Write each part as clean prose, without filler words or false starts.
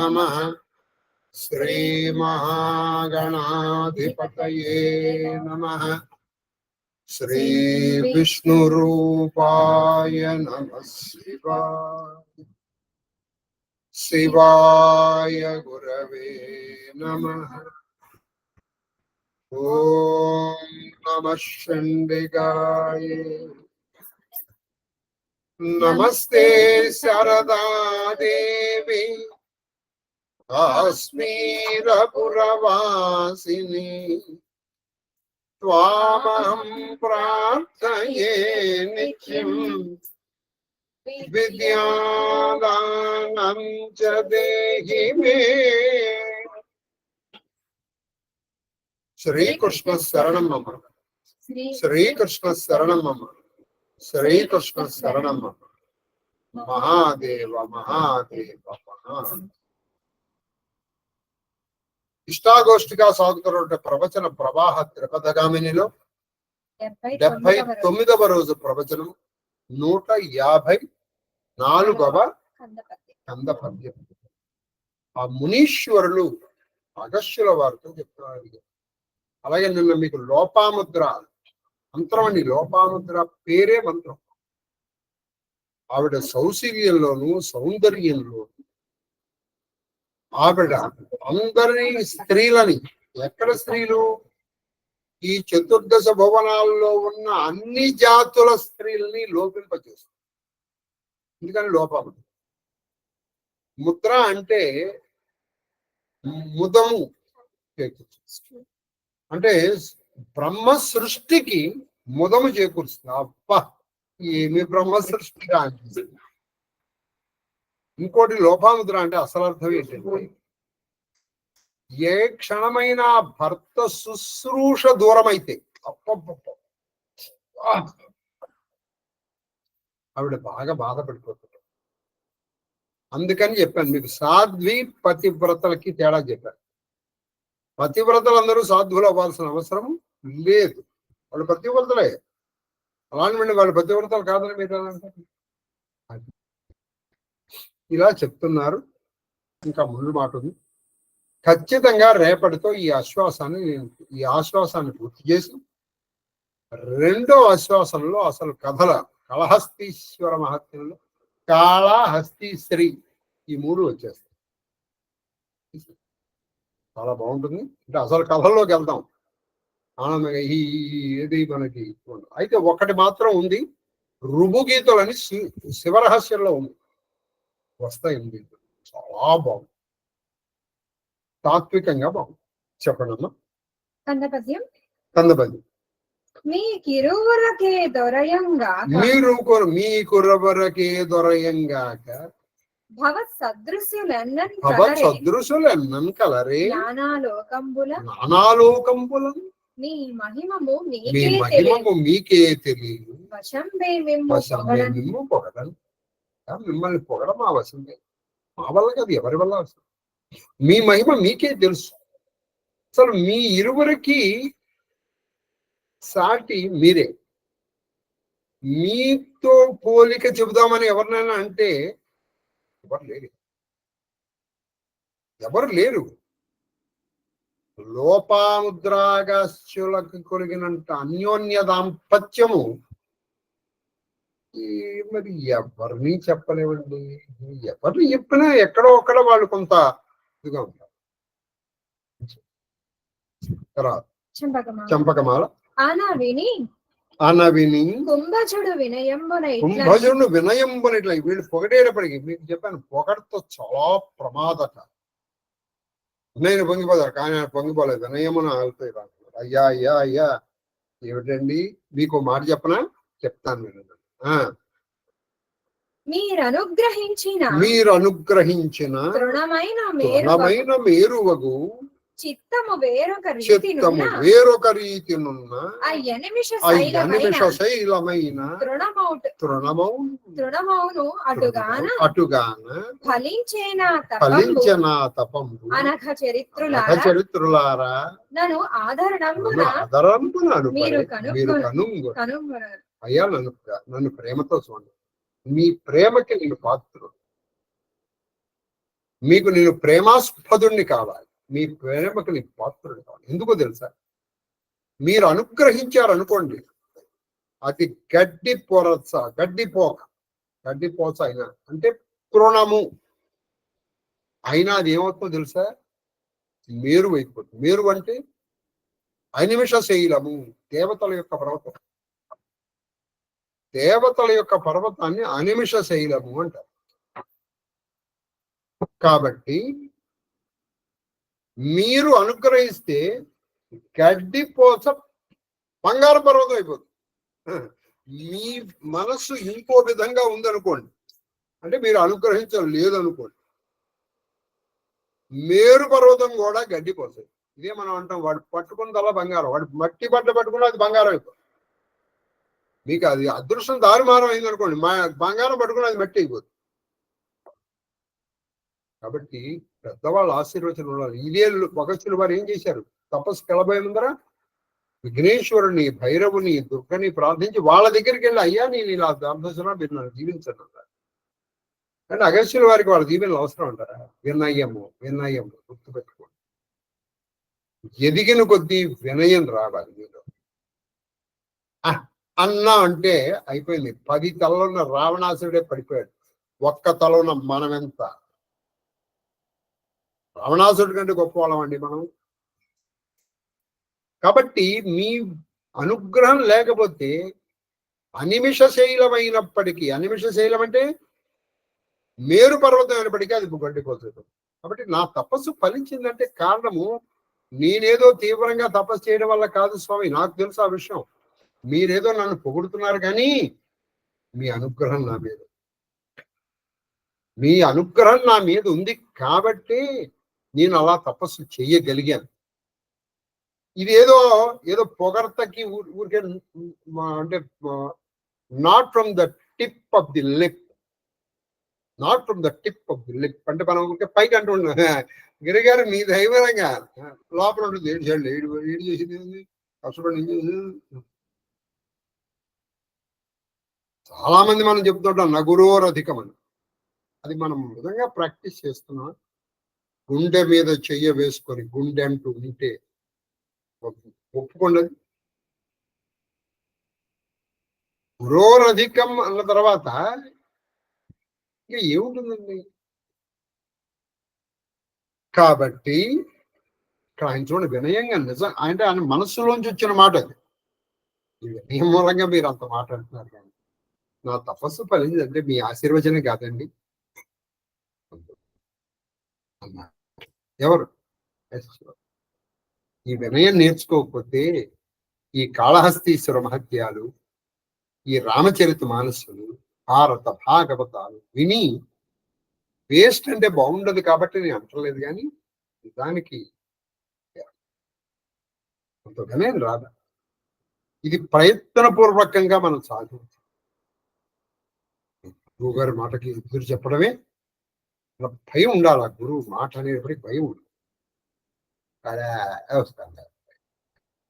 नमः। श्री महागणाधिपतये नमः। श्री विष्णुरूपाय नमः। शिवाय गुरवे नमः। ओम नमः चंडिकाय। नमस्ते शारदा देवी काश्मीरपुरवासिनी त्वामहं प्रार्थये नित्यं विद्यादानं च देहि मे। श्री कृष्ण शरणं मम। श्री कृष्ण शरणं मम। श्री कृष्ण शरणं मम। महादेव महादेव महादेव। ఇష్టాగోష్ఠిగా సాగుతున్న ప్రవచన ప్రవాహ త్రిపథగామినిలో 79వ రోజు ప్రవచనం 154వ కంద పద్యం. ఆ మునీశ్వరులు అగస్త్యుల వారితో చెప్తున్నారు. అలాగే నిన్న మీకు లోపాముద్ర మంత్రం అండి. లోపాముద్ర పేరే మంత్రం. ఆవిడ సౌశీల్యంలోను సౌందర్యంలోను ఆవిడ అందరి స్త్రీలని, ఎక్కడ స్త్రీలు, ఈ చతుర్దశ భువనాల్లో ఉన్న అన్ని జాతుల స్త్రీలని లోపింపజేస్తుంది. ఎందుకని లోపముద్ర. ముద్ర అంటే ముదము, అంటే బ్రహ్మ సృష్టికి ముదము చేకూరుస్తుంది. అబ్బా ఏమి బ్రహ్మ సృష్టిగా అనిపిస్తుంది. ఇంకోటి లోపాముద్ర అంటే అసలు అర్థం ఏంటంటే, ఏ క్షణమైన భర్త శుశ్రూష దూరం అయితే ఆవిడ బాగా బాధపడిపోతుంది. అందుకని చెప్పాను మీకు సాధ్వి పతివ్రతలకి తేడా చెప్పాను. పతివ్రతలు అందరూ సాధువులు అవ్వాల్సిన అవసరం లేదు. వాళ్ళు పతివ్రతలే. అలాంటి వాళ్ళు పతివ్రతలు కాదని మీరు అంటారు. ఇలా చెప్తున్నారు. ఇంకా ముందు మాట ఉంది. ఖచ్చితంగా రేపటితో ఈ ఆశ్వాసాన్ని పూర్తి చేసి రెండో ఆశ్వాసంలో అసలు కథల కాళహస్తీశ్వర మహత్యంలో కాళహస్తీశ్వరి ఈ 3 వచ్చేస్తాయి. చాలా బాగుంటుంది. అంటే అసలు కథల్లోకి వెళ్తాం ఆనందంగా. ఏది మనకి అయితే ఒకటి మాత్రం ఉంది. రుభుగీతలని శివరహస్యంలో ఉంది, వస్తాయి. చాలా బాగుంది, తాత్వికంగా బాగుంది. చెప్పండి అమ్మా. కందపద్యం. మీకిరువురకే దొరయంగాక భవత్సదృశ్యులెన్నన్ కలరే నానాలోకంబులం మీ మహిమము మీకే తెలియదు. పొగడను. మిమ్మల్ని పొగడం మా వశమే, మా వల్ల కాదు, ఎవరి వల్ల అవసరం. మీ మహిమ మీకే తెలుసు. అసలు మీ ఇరువురికి సాటి మీరే. మీతో పోలిక చెబుదామని ఎవరినైనా అంటే ఎవరు లేరు. లోపాముద్రాగాస్యులకు కొలిగినంత అన్యోన్య దాంపత్యము మరి ఎవరిని చెప్పలేమండి. ఎవరిని చెప్పినా ఎక్కడో ఒక్కడ వాళ్ళు కొంత ఇదిగా ఉంటారు. చంపకమాల విని కుంభజుడు వినయంబున ఇట్లా వీళ్ళు పొగడేటప్పటికి మీకు చెప్పాను, పొగడతో చాలా ప్రమాదట. నేను పొంగిపోతారు కానీ ఆయన పొంగిపోలేదు. వినయమున ఆగుతాయి. అయ్యా అయ్యా అయ్యా ఏమిటండి మీకు మాట చెప్పనా? చెప్తాను వినండి. మీరు అనుగ్రహించిన తృణమైన మేరువగు చిత్తము వేరొక రీతినున్న అయ్యనిమిష శైలమైన తృణమౌను అటుగాన ఫలించిన తపము అనఘ చరిత్రులారా నన్ను ఆదరణంబున మీరు కనుగొనరు. అయ్యా నన్ను ప్రేమతో చూడండి. మీ ప్రేమకి నేను పాత్రుడు. మీకు నేను ప్రేమాస్పదుణ్ణి కావాలి, మీ ప్రేమకు నీ పాత్రుడు కావాలి. ఎందుకో తెలుసా, మీరు అనుగ్రహించారనుకోండి, అది గడ్డిపోచ అయినా అంటే తృణము అయినా అది ఏమవుతుందో తెలుసా, మేరు అయిపోతుంది. మేరు అంటే అనిమిష శైలము, దేవతల యొక్క పర్వతాన్ని అనిమిష శైలము అంటారు. కాబట్టి మీరు అనుగ్రహిస్తే గడ్డిపోచ బంగారు పర్వతం అయిపోతుంది. మీ మనస్సు ఇంకో విధంగా ఉందనుకోండి, అంటే మీరు అనుగ్రహించడం లేదనుకోండి, మేరు పర్వతం కూడా గడ్డిపోతుంది. ఇదే మనం అంటాం, వాడు పట్టుకున్నదల్లా బంగారం, వాడు మట్టి బట్ట పట్టుకున్న అది బంగారం అయిపోతుంది. మీకు అది అదృష్టం దారుమారం అయింది అనుకోండి, బంగారం పట్టుకుని అది మట్టి అయిపోతుంది. కాబట్టి పెద్దవాళ్ళ ఆశీర్వచనం ఉండాలి. ఇదే భగత్తులు వారు ఏం చేశారు, తపస్సు కెలబోయే ముందర విఘ్నేశ్వరుని, భైరవుని, దుర్గని ప్రార్థించి వాళ్ళ దగ్గరికి వెళ్ళి, అయ్యా నేను ఇలా దాంతో మీరు నన్ను దీవించండి అన్నారు. అంటే అగస్త్యుల వారికి వాళ్ళ దీవెనలు అవసరం అంటారా? వినయము గుర్తుపెట్టుకోండి. ఎదిగిన కొద్దీ వినయం రావాలి మీలో. అన్నా అంటే అయిపోయింది. 10 తలలున్న రావణాసురుడే పడిపోయాడు, ఒక్క తల ఉన్న మనమెంత. రావణాసురుడి కంటే గొప్ప వాళ్ళం అండి మనం. కాబట్టి మీ అనుగ్రహం లేకపోతే అనిమిష శైలమైనప్పటికీ, అనిమిష శైలం అంటే మేరు పర్వతం అయినప్పటికీ అది గడ్డిపోతుంది. కాబట్టి నా తపస్సు ఫలించిందంటే కారణము నేనేదో తీవ్రంగా తపస్సు చేయడం వల్ల కాదు స్వామి, నాకు తెలుసు ఆ విషయం. మీరేదో నన్ను పొగుడుతున్నారు, కానీ మీ అనుగ్రహం నా మీద ఉంది కాబట్టి నేను అలా తపస్సు చెయ్యగలిగాను. ఇది ఏదో పొగడ్తకి ఊరికే అంటే not from the tip of the lip అంటే మనం ఊరికే పైకి అంటున్నాం, గిరిగారు మీ దైవరంగా లోపల ఉంటుంది. ఏడు చేసింది కష్టపడి. చాలా మంది మనం చెప్తుంటాం నగురోరధికం అని. అది మనం విధంగా ప్రాక్టీస్ చేస్తున్నాం. గుండె మీద చెయ్య వేసుకొని గుండె అంటూ ఉంటే ఒప్పుకోండి. గురోరధికం అన్న తర్వాత ఇక ఏముంటుందండి. కాబట్టి ఇక్కడ ఆయన చూడండి, వినయంగా నిజం అంటే ఆయన మనస్సులోంచి వచ్చిన మాట అది. ఈ వినయం మూలంగా మీరు అంత మాట్లాడుతున్నారు, కానీ నా తపస్సు ఫలించిందంటే మీ ఆశీర్వచనం కాదండి అన్నా. ఎవరు ఈ వినయం నేర్చుకోకపోతే ఈ కాళహస్తీశ్వర మహత్యాలు, ఈ రామచరిత మానసులు, భారత భాగవతాలు విని వేస్ట్ అంటే బాగుండదు కాబట్టి నేను అంటలేదు, కానీ దానికి అంత వినయం రాదా. ఇది ప్రయత్నపూర్వకంగా మనం సాధించాలి. గురువు గారి మాటకి ఎదురు చెప్పడమే భయం ఉండాలి. ఆ గురువు మాట అనేటప్పటికి భయం ఉండాలి. వస్తాను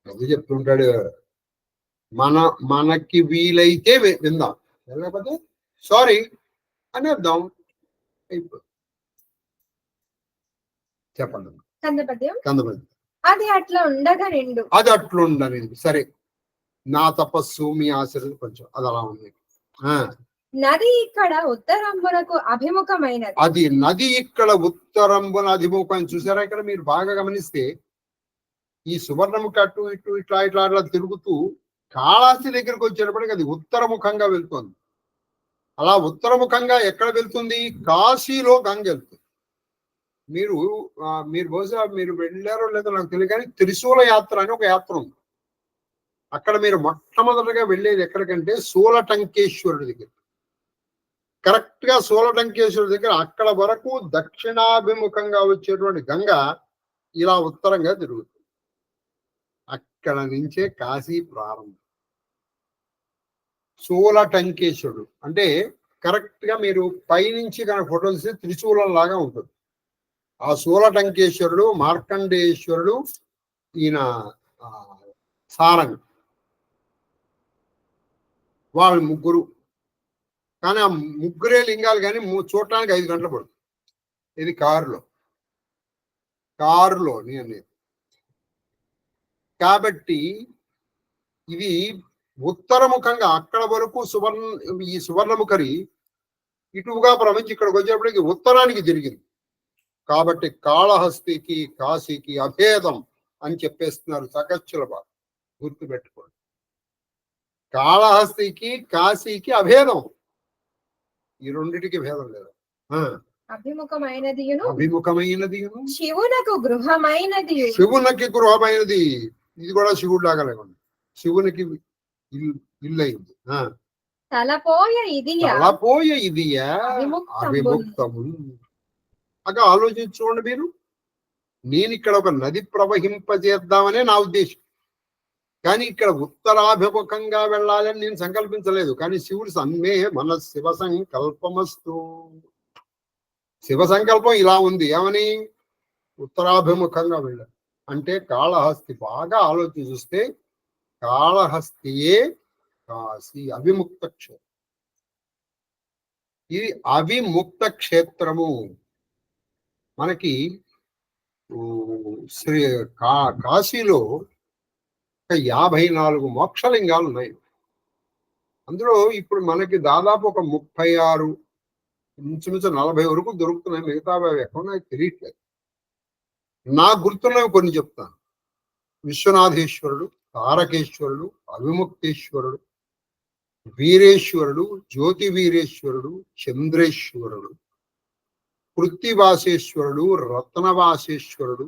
అది చెప్తుంటాడు, మనకి వీలైతే విందాం, లేకపోతే సారీ అనేద్దాం. చెప్పండి. కందపద్యం. అది అట్లా ఉండనిది. సరే, నా తపస్సు మీ ఆశీర్వాదం కొంచెం అది అలా ఉంది. నది ఇక్కడ ఉత్తరంబునకు అభిముఖమైనది. అది నది ఇక్కడ ఉత్తరంబున అభిముఖం. చూసారా, ఇక్కడ మీరు బాగా గమనిస్తే ఈ సువర్ణముఖ అటు ఇటు ఇట్లా తిరుగుతూ కాళహస్తి దగ్గరకు వచ్చేటప్పటికి అది ఉత్తరముఖంగా వెళ్తుంది. అలా ఉత్తరముఖంగా ఎక్కడ వెళ్తుంది? కాశీలో గంగ వెళ్తుంది. మీరు బహుశా మీరు వెళ్ళారో లేదో నాకు తెలియదు, కానీ త్రిశూల యాత్ర అని ఒక యాత్ర ఉంది. అక్కడ మీరు మొట్టమొదటిగా వెళ్ళేది ఎక్కడికంటే సూలటంకేశ్వరుడి దగ్గర. కరెక్ట్ గా సూలటంకేశ్వరుడి దగ్గర అక్కడ వరకు దక్షిణాభిముఖంగా వచ్చేటువంటి గంగ ఇలా ఉత్తరంగా తిరుగుతుంది. అక్కడ నుంచే కాశీ ప్రారంభం. సూలటంకేశ్వరుడు అంటే కరెక్ట్ గా మీరు పైనుంచి కనుక ఫోటో తీస్తే త్రిశూలం లాగా ఉంటుంది. ఆ సూలటంకేశ్వరుడు, మార్కండేశ్వరుడు, ఈయన సారంగ్, వాళ్ళు ముగ్గురు. కానీ ఆ ముగ్గురే లింగాలు, కానీ చూడటానికి 5 గంటలు పడుతుంది. ఇది కారులో నేను. కాబట్టి ఇది ఉత్తరముఖంగా అక్కడ వరకు ఈ సువర్ణముఖరి ఇటుగా ప్రవహించి ఇక్కడికి వచ్చేప్పటికి ఉత్తరానికి జరిగింది. కాబట్టి కాళహస్తికి కాశీకి అభేదం అని చెప్పేస్తున్నారు సకచ్చుల బాధ. గుర్తుపెట్టుకోండి, కాళహస్తికి కాశీకి అభేదం, ఈ రెండిటికి భేదం లేదు. అభిముఖమైనది శివునకు గృహమైనది. ఇది కూడా శివుడు లాగా లేకుండా శివునికి ఇల్లు అయింది. తలపోయ ఇది అవిముక్తము. అగా ఆలోచించుకోండి మీరు. నేను ఇక్కడ ఒక నది ప్రవహింపజేద్దామనే నా ఉద్దేశం, కానీ ఇక్కడ ఉత్తరాభిముఖంగా వెళ్ళాలని నేను సంకల్పించలేదు. కానీ శివుడు సమ్మే మన శివ సంకల్పమస్తు. శివ సంకల్పం ఇలా ఉంది, ఏమని? ఉత్తరాభిముఖంగా వెళ్ళాలి. అంటే కాళహస్తి బాగా ఆలోచించి చూస్తే కాళహస్తియే కాశీ అవిముక్త క్షేత్రం. ఇది అవిముక్త క్షేత్రము. మనకి కాశీలో 54 మోక్షలింగాలు ఉన్నాయి. అందులో ఇప్పుడు మనకి దాదాపు ఒక 36 ఇంచుమించు 40 వరకు దొరుకుతున్నాయి. మిగతా ఎక్కడ తెలియట్లేదు. నాకు గుర్తున్నవి కొన్ని చెప్తాను. విశ్వనాథేశ్వరుడు, తారకేశ్వరుడు, అవిముక్తేశ్వరుడు, వీరేశ్వరుడు, జ్యోతి వీరేశ్వరుడు, చంద్రేశ్వరుడు, కృత్తివాసేశ్వరుడు, రత్నవాసేశ్వరుడు,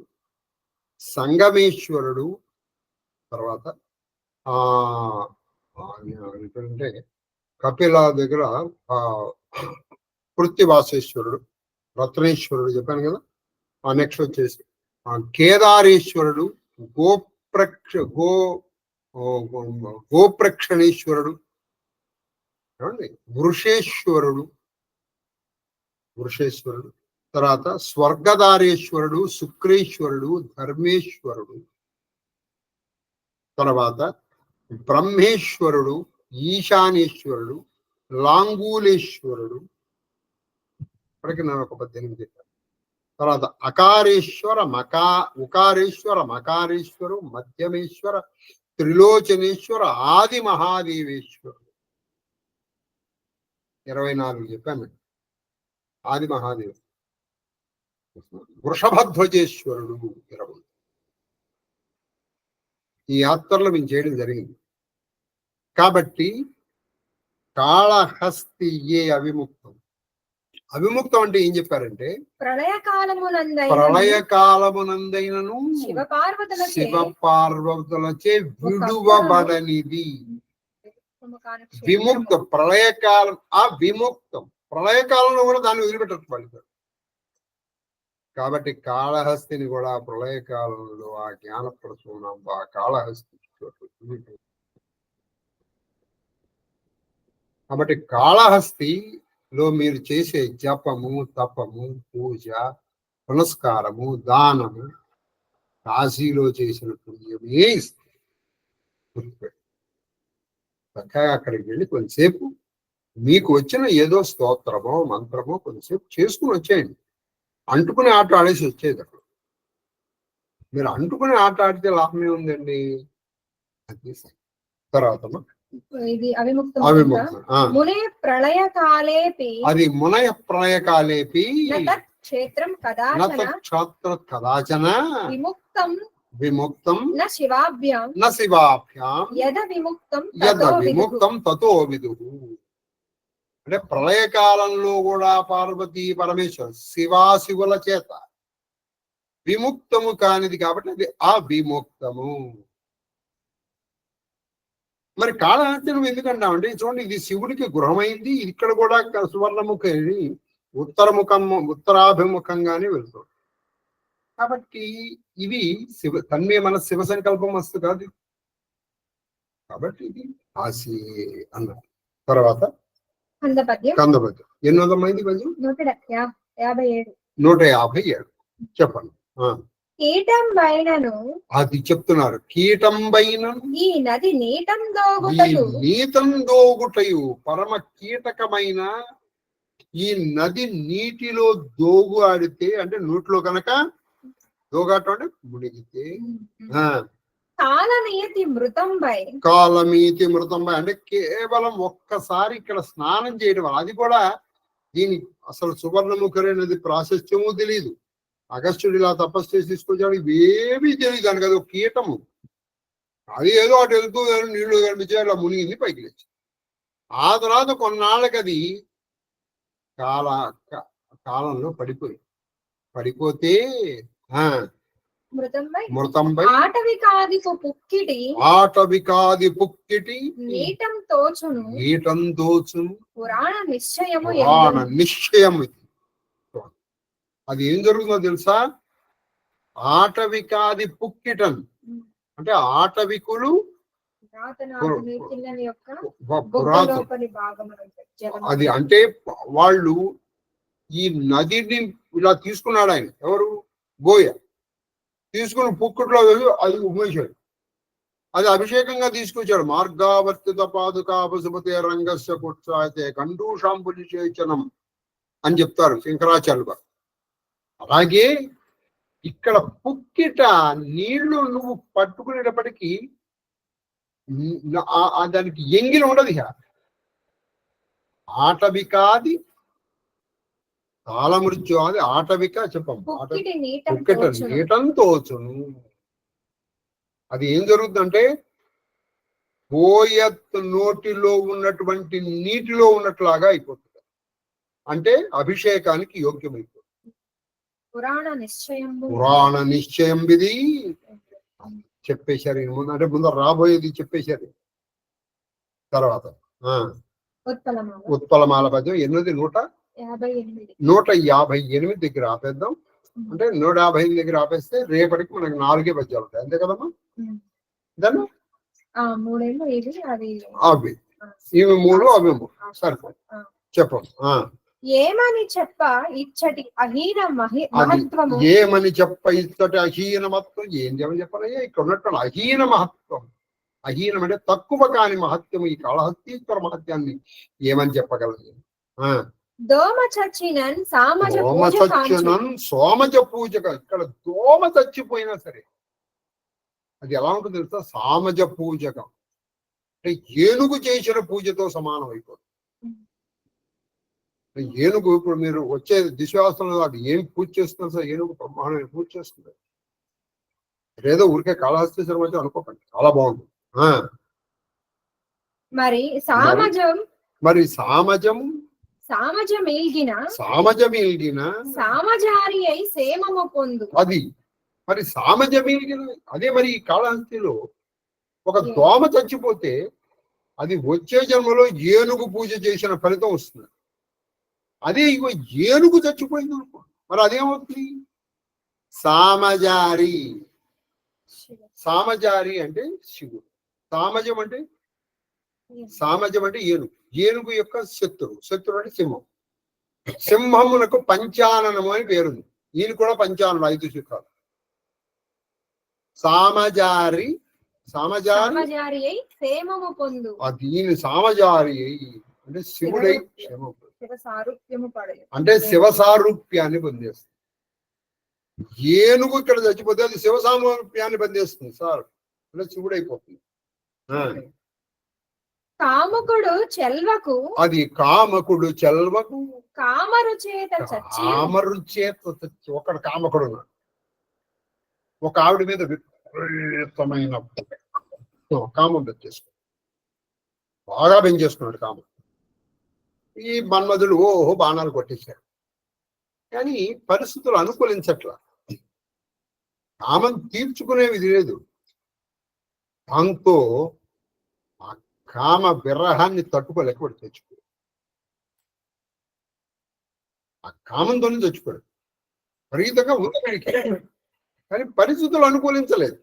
సంగమేశ్వరుడు, తర్వాత ఏంటంటే కపిల దగ్గర కృత్తివాసేశ్వరుడు, రత్నేశ్వరుడు చెప్పాను కదా. నెక్స్ట్ వచ్చేసి కేదారేశ్వరుడు, గోప్రక్షణేశ్వరుడు, వృషేశ్వరుడు, తర్వాత స్వర్గదారేశ్వరుడు, శుక్రేశ్వరుడు, ధర్మేశ్వరుడు, తర్వాత బ్రహ్మేశ్వరుడు, ఈశానేశ్వరుడు, లాంగూలేశ్వరుడు. ఇప్పటికి నేను ఒక 18 చెప్పాను. తర్వాత అకారేశ్వర, ఉకారేశ్వర, మకారేశ్వరు, మధ్యమేశ్వర, త్రిలోచనేశ్వర, ఆది మహాదేవేశ్వరుడు. 24 చెప్పాను. ఆది మహాదేవ్. వృషభధ్వజేశ్వరుడు 20. ఈ యాత్రలో మేము చేయడం జరిగింది. కాబట్టి కాళహస్తి అవిముక్తం. అవిముక్తం అంటే ఏం చెప్పారంటే ప్రళయకాలమునందైనను శివ పార్వతులచే విడువబడనిది. విముక్తం ప్రళయకాలం. ఆ విముక్తం ప్రళయకాలంలో కూడా దాన్ని వదిలిపెట్టచ్చు వాళ్ళు. కాబట్టి కాళహస్తిని కూడా ప్రళయకాలంలో ఆ జ్ఞానప్రసూనం ఆ కాళహస్తి. కాబట్టి కాళహస్తిలో మీరు చేసే జపము, తపము, పూజ, పునస్కారము, దానము కాశీలో చేసిన పుణ్యమే ఇస్తుంది. చక్కగా అక్కడికి వెళ్ళి కొంతసేపు మీకు వచ్చిన ఏదో స్తోత్రమో మంత్రమో కొంతసేపు చేసుకుని వచ్చేయండి. అంటుకునే ఆట ఆడేసి వచ్చేది. అక్కడ మీరు అంటుకునే ఆట ఆడితే లాభమే ఉందండి. అది తర్వాత అవిముక్తం. అది మునయ ప్రళయకాలేపి క్షేత్రం కదాచన విముక్తం న శివాభ్యాం యద విముక్తం తతో విదుః. అంటే ప్రళయకాలంలో కూడా పార్వతీ పరమేశ్వర శివాశివుల చేత విముక్తము కానిది కాబట్టి అది అవిముక్తము. మరి కాళహస్తి నువ్వు ఎందుకంటావంటే చూడండి, ఇది శివుడికి గృహమైంది. ఇక్కడ కూడా సువర్ణముఖి ఉత్తరాభిముఖంగానే వెళ్తుంది. కాబట్టి ఇవి తన్మే మన శివ సంకల్పం వస్తు కాదు. కాబట్టి ఇది కాశీ అన్నారు. తర్వాత కందపద్యం 800 పద్యం 157 చెప్పండి. కీటం బైనను అది చెప్తున్నారు. కీటం బైనను ఈ నది నీతం దోగుటయు పరమ కీటకమైన ఈ నది నీటిలో దోగు ఆడితే అంటే నోట్లో కనుక దోగాటం అంటే మునిగితే కాలనీయతి మృతంబై కాలమీతి మృతంబై అంటే కేవలం ఒక్కసారి ఇక్కడ స్నానం చేయడం వల్ల, అది కూడా దీని అసలు సువర్ణముఖరి నది ప్రాశస్త్యము తెలియదు. అగస్త్యుడు ఇలా తపస్సు చేసి తీసుకొచ్చాడు, ఇవేమీ తెలియదు. దానికి అది ఒక కీటము, అది ఏదో అటు వెళ్తూ నీళ్లు కనిపించే అలా మునిగింది, పైకి లేచి. ఆ తర్వాత కొన్నాళ్ళకి అది కాలంలో పడిపోతే మృతంబై ఆటవికాది పుక్కిటి నీటం తోచును పురాణ నిశ్చయము. అది ఏం జరుగుతుందో తెలుసా? ఆటవికాది పుక్కిటన్ అంటే ఆటవికులు అది అంటే వాళ్ళు ఈ నదిని ఇలా తీసుకున్నాడు ఆయన, ఎవరు? గోయ తీసుకుని పుక్కుట్లో అది ఉమ్మేశాడు. అది అభిషేకంగా తీసుకొచ్చాడు. మార్గావర్తిత పాదుకా పశుపతే రంగస్య కుత్సాయతే కండూషాంబులిచేచనం అని చెప్తారు శంకరాచార్యులు గారు. అలాగే ఇక్కడ పుక్కిట నీళ్లు నువ్వు పట్టుకునేటప్పటికీ దానికి ఎంగిలి ఉండదు. ఇక ఆటవికాది కాలమృత్యు అది ఆటవిక చెప్పం పుక్కిట నీటం తోచును. అది ఏం జరుగుతుందంటే పోయత్ నోటిలో ఉన్నటువంటి నీటిలో ఉన్నట్లాగా అయిపోతుంది. అంటే అభిషేకానికి యోగ్యమైపోతుంది. పురాణ నిశ్చయం ఇది చెప్పేశారు. అంటే ముందు రాబోయేది చెప్పేశారు. తర్వాత ఉత్పలమాల పద్యం ఎన్నది 158 దగ్గర ఆపేద్దాం. అంటే 158 దగ్గర ఆపేస్తే రేపటికి మనకి 4 పద్యాలు ఉంటాయి, అంతే కదమ్మా? దాన్ని అవి ఇవి 3 అవి 3 సరిపోయి చెప్పండి. ఏమని చెప్ప ఇచ్చటి అహీన మహత్వము ఏమని చెప్ప ఇచ్చటి అహీన మహత్వం ఏం చెప్పనయ్యా? ఇక్కడ ఉన్నట్టు అహీన మహత్వం, అహీనం అంటే తక్కువ కాని మహత్యం. ఈ కాళహస్తీశ్వర మహత్యాన్ని ఏమని చెప్పగలదు? దోమ చచ్చినన్ సోమజ పూజగా. ఇక్కడ దోమ చచ్చిపోయినా సరే అది ఎలా ఉంటుంది తెలుసా? సామజ పూజగా అంటే ఏనుగు చేసిన పూజతో సమానం అయిపోతుంది. ఏనుగు ఇప్పుడు మీరు వచ్చే దిశ్వాసంలో అది ఏం పూజ చేస్తున్నారు సార్? ఏనుగు బ్రహ్మాండమైన పూజ చేస్తుంది. ఏదో ఊరికే కాళహస్తీశ్వరం అయితే అనుకోకండి, చాలా బాగుంది. మరి సామజమిల్గిన సామజారి అయి సేమము పొందు. అది మరి సామజమిల్గిన అదే. మరి ఈ కాళహస్తిలో ఒక దోమ చచ్చిపోతే అది వచ్చే జన్మలో ఏనుగు పూజ చేసిన ఫలితం వస్తుంది. అదే ఇగో ఏనుగు చచ్చిపోయింది అనుకో, మరి అదేమవుతుంది? సామజారి. సామజారి అంటే శివుడు. సామజం అంటే ఏనుగు. ఏనుగు యొక్క శత్రువు అంటే సింహం. సింహమునకు పంచాననము అని పేరుంది. ఈయన కూడా పంచాననం 5 శిఖరాలు. సామజారి దీని సామజారి అంటే శివుడై అంటే శివ సారూప్యాన్ని పొందేస్తుంది. ఏనుగు ఇక్కడ చచ్చిపోతే అది శివ సారూప్యాన్ని పొందేస్తుంది సార్, అంటే శివుడు అయిపోతుంది. కామకుడు చెల్వకు కామరు చేత ఒకడు కామకుడు ఉన్నాడు. ఒక ఆవిడ మీద విపరీతమైన కామం పెంచేసుకున్నాడు, బాగా పెంచేసుకున్నాడు కామం. ఈ మన్మధుడు బాణాలు కొట్టేశాడు. కానీ పరిస్థితులు అనుకూలించట్లా, కామం తీర్చుకునేది లేదు. దాంతో ఆ కామ విరహాన్ని తట్టుకోలేక వాడు తెచ్చుకోడు. ఆ కామంతోనే తెచ్చుకోడు. విపరీతంగా ఉంది వీడికి. కానీ పరిస్థితులు అనుకూలించలేదు.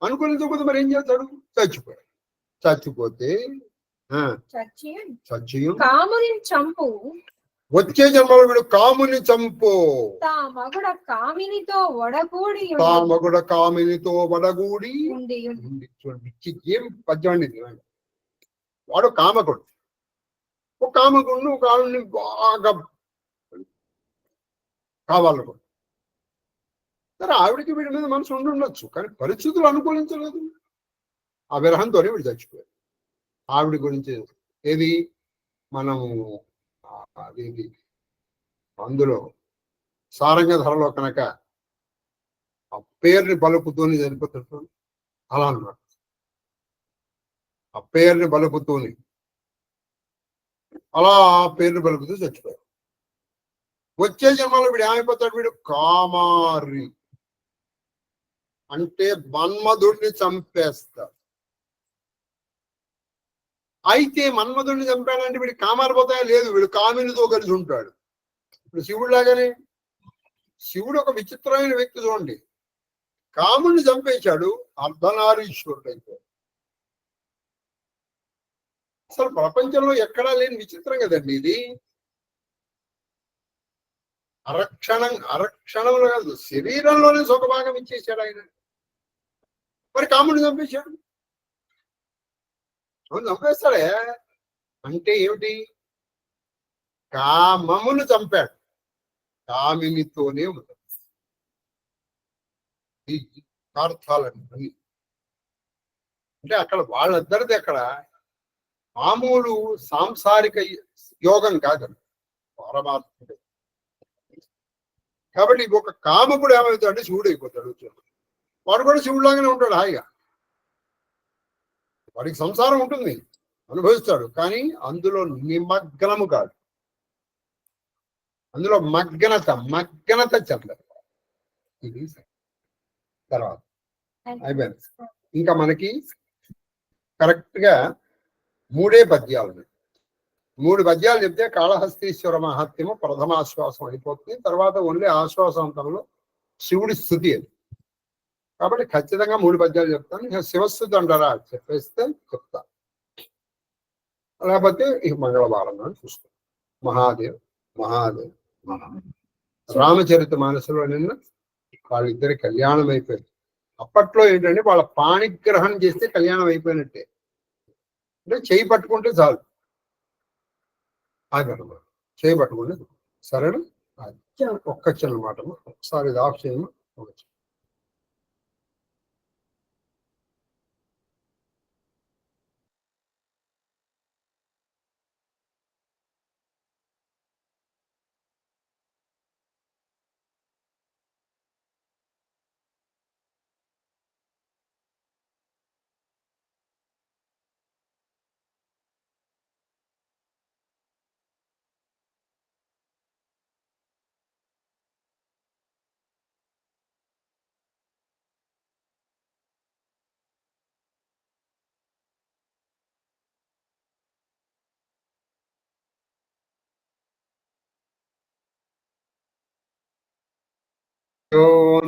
అనుకూలించకపోతే మరి ఏం చేస్తాడు? చచ్చిపోయాడు. చచ్చిపోతే కాముని చంపు, వచ్చే జన్మలో వీడు కాముని చంపు. తా మగుడ కామినితో వడగూడి చూడండి ఏం పద్యం అండి. వాడు కామకుడు. ఒక కామకుడిని ఒక ఆవిడ్ని బాగా కావాలనుకుంటుంది. సరే ఆవిడికి వీడి మీద మనసు ఉండి ఉండొచ్చు, కానీ పరిస్థితులు అనుకూలించలేదు. ఆ విరహంతోనే వీడు చచ్చిపోయాడు. ఆవిడ గురించి ఏది మనము అది అందులో సారంగ ధరలో కనుక ఆ పేరుని బలుపుతూని చనిపోతాడు అలా అన్నమాట. ఆ పేరుని బలుపుతూని అలా పేరుని బలుపుతూ చచ్చిపోయాడు. వచ్చే జన్మలో వీడు ఏమైపోతాడు? వీడు కామారి, అంటే మన్మధుడిని చంపేస్తాడు. అయితే మన్మధుడిని చంపాడంటే వీడు కామారి పోతాయా? లేదు, వీడు కామినితో కలిసి ఉంటాడు. ఇప్పుడు శివుడు లాగానే. శివుడు ఒక విచిత్రమైన వ్యక్తి చూడండి. కాముడిని చంపేశాడు, అర్ధనారీశ్వరుడు అయిపోయాడు. అసలు ప్రపంచంలో ఎక్కడా లేని విచిత్రం కదండి ఇది. అరక్షణంలో కాదు, శరీరంలోనే సుఖభాగం ఇచ్చేశాడు ఆయన. మరి కాముడిని చంపేశాడు. చంపేస్తాడే అంటే ఏమిటి? కామమును చంపాడు, కామినితోనే ఉంటాడు. ఈ అర్థాలన్నీ అంటే అక్కడ వాళ్ళిద్దరిది అక్కడ మామూలు సాంసారిక యోగం కాదు, పరమాత్ముడే. కాబట్టి ఒక కామకుడు ఏమవుతాడు? శివుడు అయిపోతాడు. వాడు కూడా శివుడులాగానే ఉంటాడు హాయిగా. వాడికి సంసారం ఉంటుంది, అనుభవిస్తాడు, కానీ అందులో నిమగ్నము కాదు. అందులో మగ్నత చెందదు. ఇది తర్వాత అయిపోయింది. ఇంకా మనకి కరెక్ట్ గా 3 పద్యాలు. 3 పద్యాలు చెప్తే కాళహస్తీశ్వర మహాత్మ్యము ప్రథమాశ్వాసం అయిపోతుంది. తర్వాత ఓన్లీ ఆశ్వాసాంతంలో శివుడి స్థుతి అది. కాబట్టి ఖచ్చితంగా 3 పద్యాలు చెప్తాను. ఇక శివస్థుతి అంటారా చెప్పేస్తే చెప్తా, లేకపోతే ఇక మంగళవారం అని చూస్తాం. మహాదేవ్ మహాదేవ్ రామచరిత మానసులో నిన్న వాళ్ళిద్దరి కళ్యాణం అయిపోయింది. అప్పట్లో ఏంటంటే వాళ్ళ పాణిగ్రహణం చేస్తే కళ్యాణం అయిపోయినట్టే. అంటే చేయి పట్టుకుంటే చాలు, అది అనమాట. చేయి పట్టుకుంటే సరేనా? ఒక్క చిన్న మాట ఒకసారి ఇది ఆఫ్ చేయమా.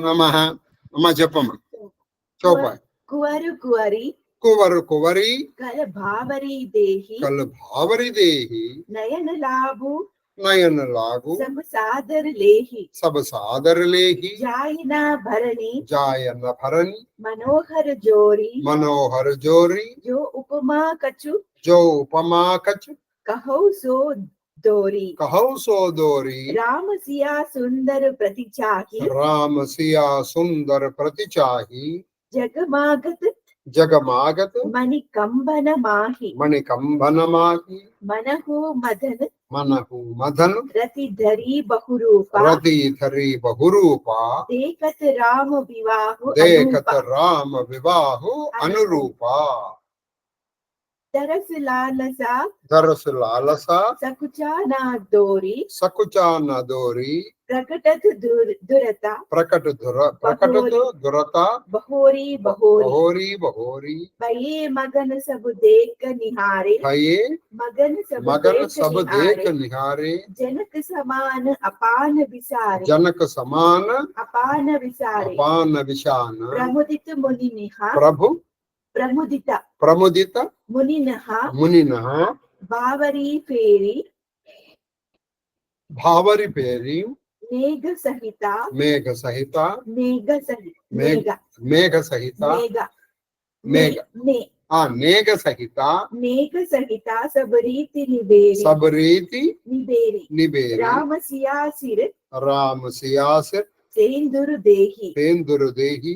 నమః. అమ్మ చెప్పమ్మా. చోప కువరు కువరి కల భావరి దేహి నయన లాగు సబ సాదర లేహి జాయన భరణి మనోహర జోరి జో ఉపమా కచు कहौ सो दोरी राम सिया सुंदर प्रति चाही जगमागत मणिकंबन माही मनहु मदन रति धरी बहुरूपा देखत राम विवाह अनुरूपा दरस लालसा सकुचा न दोरी प्रकटत दुरता बहोरी भये मगन सब देख निहारे जनक समान अपान विसारे प्रमुदित मुनिनः भावरी फेरी मेघ सहिता सब रीति निबेरी राम सिया सिर రామ సియాసిర్ సేందురు దేహి పేందురు దేహి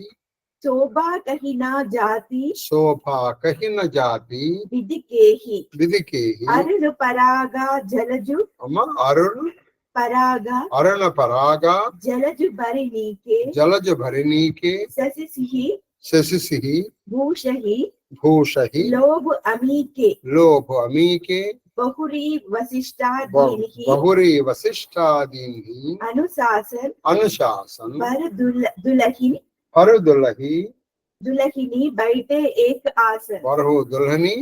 శోభా కహినా జాతి శోభా కహిన జాతి విదికేహి విదికేహి అరుణు పరాగా జలజు అమ్మ అరుణ్ పరాగా అరుణ పరాగ జలజు బరి నీకే జలజ భరిణీకే శశిసిహి శశిసిహి భూషహి భూషహి లోభు అమీకే లోభ అమీకే బహురీ వశిష్టాదీనిహి బహురీ వశిష్టాదీని అనుశాసన్ అనుశాసన్ వర దులహిని హరు దులహి దులహిని బయటే ఏక ఆసన్ వరహు దుల్హని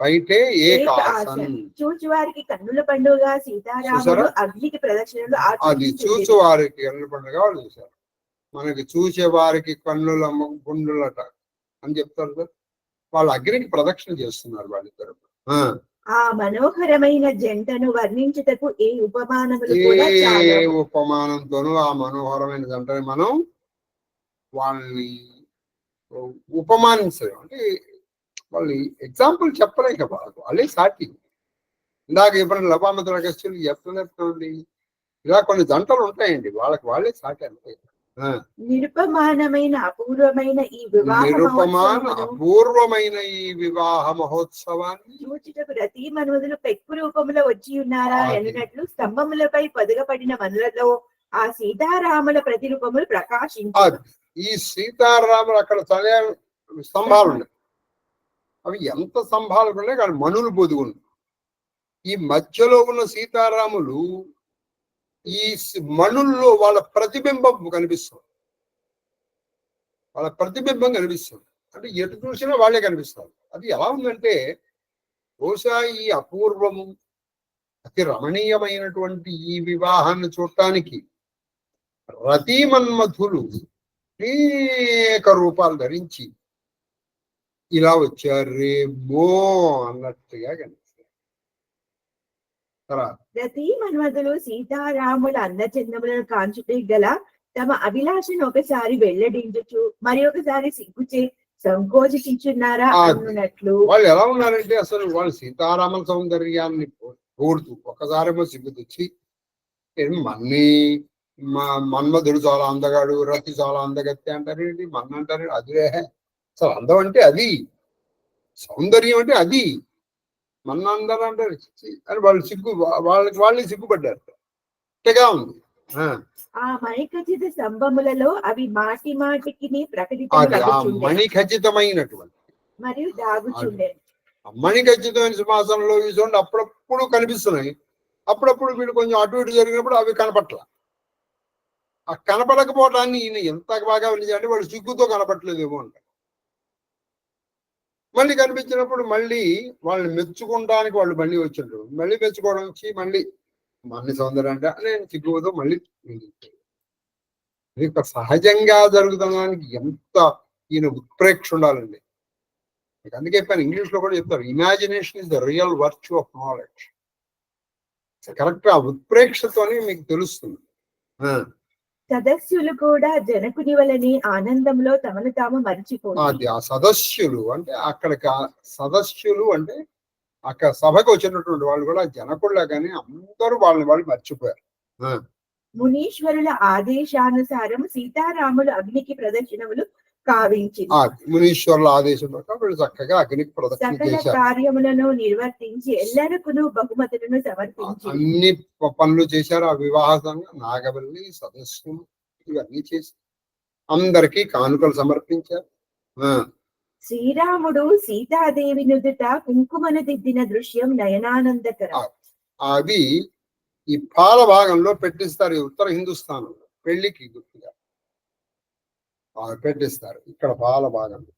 బయటే ఏక ఏకాసన్. ఆసన్ చూచువారికి కన్నుల పండుగ సీతారాములు చూసారా? అగ్నికి ప్రదక్షిణలు అది ఆచరించుచుండిరి. చూచు వారికి కన్నుల పండుగ వాళ్ళు చూశారు. మనకి చూసే వారికి కన్నుల గుండులట అని చెప్తారు కదా, వాళ్ళు అగ్నికి ప్రదక్షిణ చేస్తున్నారు వాళ్ళిద్దరు. ఆ మనోహరమైన జంటను వర్ణించుటకు ఏ ఉపమానములు ఏ కూడా చాలవు. ఉపమానంతోనూ ఆ మనోహరమైన జంటని మనం వాళ్ళని ఉపమానించలేం. అంటే వాళ్ళు ఎగ్జాంపుల్ చెప్పలేక వాళ్ళే సాటి. ఇందాక ఎప్పుడైనా లభామతుల కష్టాలు చెప్తానండి, ఇలా కొన్ని జంటలు ఉంటాయండి, వాళ్ళకి వాళ్ళే సాటి అంతే. నిరుపమానమైన అపూర్వమైన ఈ వివాహ నిరుపమాన మహోత్సవమును అపూర్వమైన ఈ వివాహ మహోత్సవాన్ని చూచుటకు రతి మనుమదులు పెక్కు రూపంలో వచ్చి ఉన్నారా అది. అన్నట్లు స్తంభములపై పొదగపడిన మనులలో ఆ సీతారాముల ప్రతిరూపములు ప్రకాశించు. అది. ఈ సీతారాములు అక్కడ చదివే స్తంభాలు ఉన్నాయి, అవి ఎంత స్తంభాలు ఉన్నాయి కానీ మనులు పొదుగులు. ఈ మధ్యలో ఉన్న సీతారాములు ఈ మనుల్లో వాళ్ళ ప్రతిబింబం కనిపిస్తుంది, వాళ్ళ ప్రతిబింబం కనిపిస్తుంది. అంటే ఎటు చూసినా వాళ్ళే కనిపిస్తారు. అది ఎలా ఉందంటే బహుశా ఈ అపూర్వము అతి రమణీయమైనటువంటి ఈ వివాహాన్ని చూడటానికి రతీమన్మధులు అనేక రూపాలు ధరించి ఇలా వచ్చారేమో అన్నట్టుగా కనిపిస్తుంది. రతి మన్మధులు సీతారాముల అందచందములను కాంచుటే గల తమ అభిలాషను ఒకసారి వెల్లడించుచు మరి ఒకసారి సిగ్గుచే సంకోచించున్నారా అన్నట్లు. వాళ్ళు ఎలా ఉన్నారంటే అసలు వాళ్ళు సీతారాముల సౌందర్యాన్ని కోరుతూ ఒకసారేమో సిగ్గు తెచ్చి మన్ని మన్మధుడు చాలా అందగాడు, రతి చాలా అందగత్తి అంటారేంటి, మన్న అంటారు. అదే అసలు అందం అంటే అది, సౌందర్యం అంటే అది. మన్న అందరూ అంటారు అని వాళ్ళు వాళ్ళకి సిగ్గుపడ్డారు. అంతేగా ఉంది. ఆ మణిఖచ్చిత స్తంభములలో అవి మాటి మాటికి మణిఖచ్చితమైనటువంటి మరియు దాగుచుండే మణిఖచ్చితమైన సింహాసనంలో చూడండి అప్పుడప్పుడు కనిపిస్తున్నాయి. అప్పుడప్పుడు వీళ్ళు కొంచెం అటు ఇటు జరిగినప్పుడు అవి కనపట్ల. ఆ కనపడకపోవటాన్ని ఈయన ఎంత బాగా అంటే వాళ్ళు సిగ్గుతో కనపట్లేదేమో అంట. మళ్ళీ కనిపించినప్పుడు మళ్ళీ వాళ్ళని మెచ్చుకోవడానికి వాళ్ళు మళ్ళీ వచ్చిండ్రు. మళ్ళీ మెచ్చుకోవడం వచ్చి మళ్ళీ మన్ని సౌందర్యం అంటే నేను సిగ్గుతో మళ్ళీ సహజంగా జరుగుతానికి ఎంత ఈయన ఉత్ప్రేక్ష ఉండాలండి. అందుకే చెప్పాను, ఇంగ్లీష్ లో కూడా చెప్తారు, imagination is the real virtue of knowledge. Correct ఆ ఉత్ప్రేక్షతోనే మీకు తెలుస్తుంది. సదస్సులు కూడా జనకుని వలని ఆనందంలో తమను తాము మర్చిపోయి అది ఆ సదస్సులు అంటే సదస్సులు అంటే అక్కడ సభకు వచ్చినటువంటి వాళ్ళు కూడా జనకుల్లా కానీ అందరూ వాళ్ళు మర్చిపోయారు. మునీశ్వరుల ఆదేశానుసారం సీతారాములు అగ్నికి ప్రదక్షిణములు కావించి మునీశ్వరుల ఆదేశం వీళ్ళు చక్కగా అగ్నికి ప్రదక్షిణ సకల చేశారు. కార్యములను నిర్వర్తించి ఎల్లరకును బహుమతులను సమర్పించి అన్ని పనులు చేశారు. ఆ వివాహంగా నాగవల్లి సదస్సు ఇవన్నీ చేసి అందరికీ కానుకలు సమర్పించారు. శ్రీరాముడు సీతాదేవి నుదుట కుంకుమను దిద్దిన దృశ్యం నయనానందకరం. అవి ఈ పాల భాగంలో పెట్టిస్తారు. ఉత్తర హిందుస్థానంలో పెళ్లికి గుర్తుగా పెట్టిస్తారు. ఇక్కడ పాల భాగంలో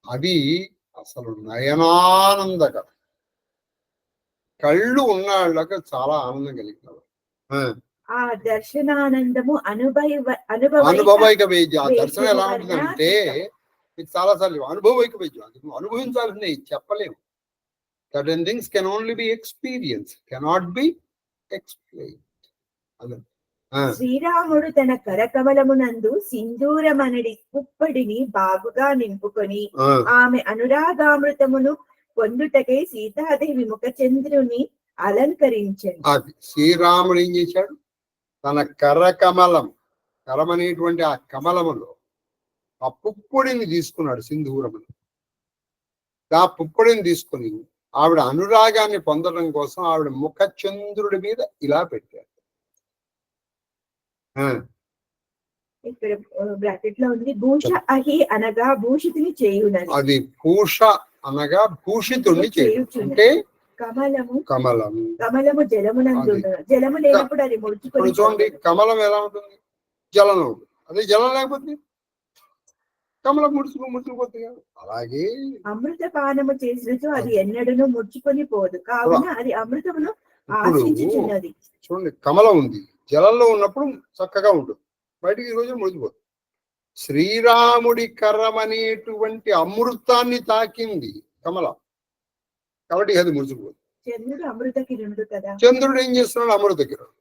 అది అసలు నయనానందకరం. కళ్ళు ఉన్నాళ్ళకి చాలా ఆనందం కలిగినారు. ఆ దర్శనానందము అనుభవైక వైద్యం. ఆ దర్శనం ఎలా ఉంటుందంటే మీకు చాలాసార్లు అనుభవైక వైద్యం. అది అనుభవించాల్సిందే, చెప్పలేము. Certain things can only be experienced, cannot be explained. శ్రీరాముడు తన కరకమలమునందు సింధూరమనడి పుప్పడిని బాగుగా నింపుకొని ఆమె అనురాగామృతమును పొందుటకై సీతాదేవి ముఖచంద్రుని అలంకరించాడు. అది శ్రీరాముడు ఏం చేశాడు, తన కరకమలం, కరమనేటువంటి ఆ కమలములో ఆ పుప్పొడిని తీసుకున్నాడు, సింధూరమును. ఆ పుప్పొడిని తీసుకుని ఆవిడ అనురాగాన్ని పొందడం కోసం ఆవిడ ముఖ చంద్రుడి మీద ఇలా పెట్టాడు. ఇక్కడ బ్రాకెట్ లో ఉంది భూష అహి అనగా భూషితుని చేయునది. అది భూష అనగా భూషితుణ్ణి చేయుచు అంటే కమలము కమలం. కమలము జలమునందు జలము లేనప్పుడు అది ముడుచుకొని చూడండి, కమలం ఎలా ఉంటుంది? జలంలో ఉంటుంది. అదే జలం లేకపోతే కమలం ముడుచుకుపోతుంది కదా. అలాగే అమృత పానము చేసినచో అది ఎన్నడూను ముడుచుకొని పోదు, కావున అది అమృతమును ఆశించుచున్నది. చూడండి, కమలం ఉంది, జలంలో ఉన్నప్పుడు చక్కగా ఉంటుంది, బయటికి ఈ రోజు ముడిచిపోతుంది. శ్రీరాముడి కర్రం అనేటువంటి అమృతాన్ని తాకింది కమలం, కాబట్టి అది ముడిచిపోతుంది. చంద్రుడు అమృత కిరణుడు కదా. చంద్రుడు ఏం చేస్తున్నాడు? అమృత కిరణం.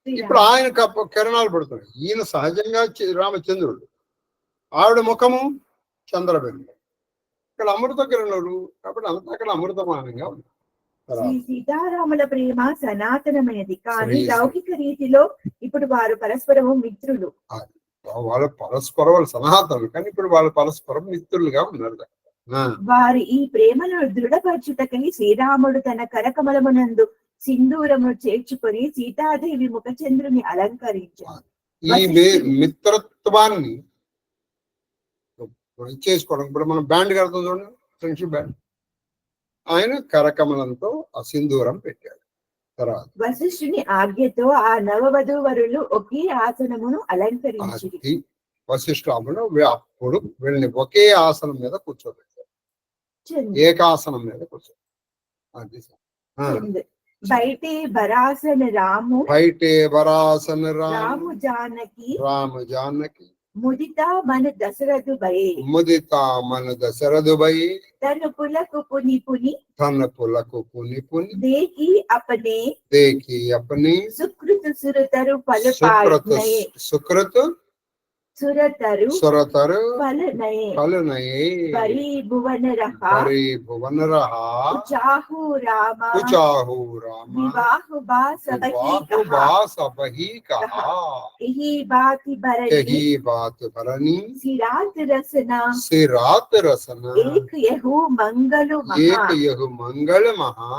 ఇప్పుడు ఆయన కిరణాలు పడుతున్నాయి. ఈయన సహజంగా రామచంద్రుడు, ఆవిడ ముఖము చంద్రబింబం, ఇక్కడ అమృత కిరణులు, కాబట్టి అంతా అక్కడ అమృతమానంగా ఉంది. శ్రీ సీతారాముల ప్రేమ సనాతనమైనది, కానీ లౌకిక రీతిలో ఇప్పుడు వారు పరస్పరము మిత్రులు. వాళ్ళ పరస్పరం సనాతనులు, కానీ ఇప్పుడు వాళ్ళ పరస్పరం మిత్రులుగా ఉన్నారు. వారి ఈ ప్రేమను దృఢపరచుటకని శ్రీరాముడు తన కరకమలమునందు సింధూరము చేర్చుకొని సీతాదేవి ముఖచంద్రుని అలంకరించారు. ఈ మిత్రత్వాన్ని చేసుకోవడం, ఇప్పుడు మనం బ్యాండ్ కడతాం చూడండి, ఫ్రెండ్షిప్ బ్యాండ్, ఆయన కరకమలంతో ఆ సింధూరం పెట్టాడు. తర్వాత వశిష్ఠుని ఆజ్ఞతో ఆ నవవధూవరులు ఒకే ఆసనమును అలంకరించారు. వశిష్ఠుడు అప్పుడు వీళ్ళని ఒకే ఆసనం మీద కూర్చోబెట్టారు, ఏకాసనం మీద కూర్చోబెట్టారు. బయటే బరాసన రాము, బయటే బరాసన రాము జానకి, రామ జానకి, ముదితా మన దశరథు భయే, ముదితా మన దశరథు భయే, తన పులకు పుని పుని, తన పులకు పుని పుని, దేకి అపనే, దేకి అపనే, సుకృత సురతరు ఫలపాయే, సుకృత సురతరు సురతరు ఫలనయే, ఫలనయే, పరి భువన రహ, పరి భువన రహ, ఉచాహు రామ, ఉచాహు రామ, వివాహు బా సబహి కహా, यही बात भरनी, यही बात भरनी, सिरात रसना, सिरात रसना, एक यहु मंगल महा, एक यहु मंगल महा,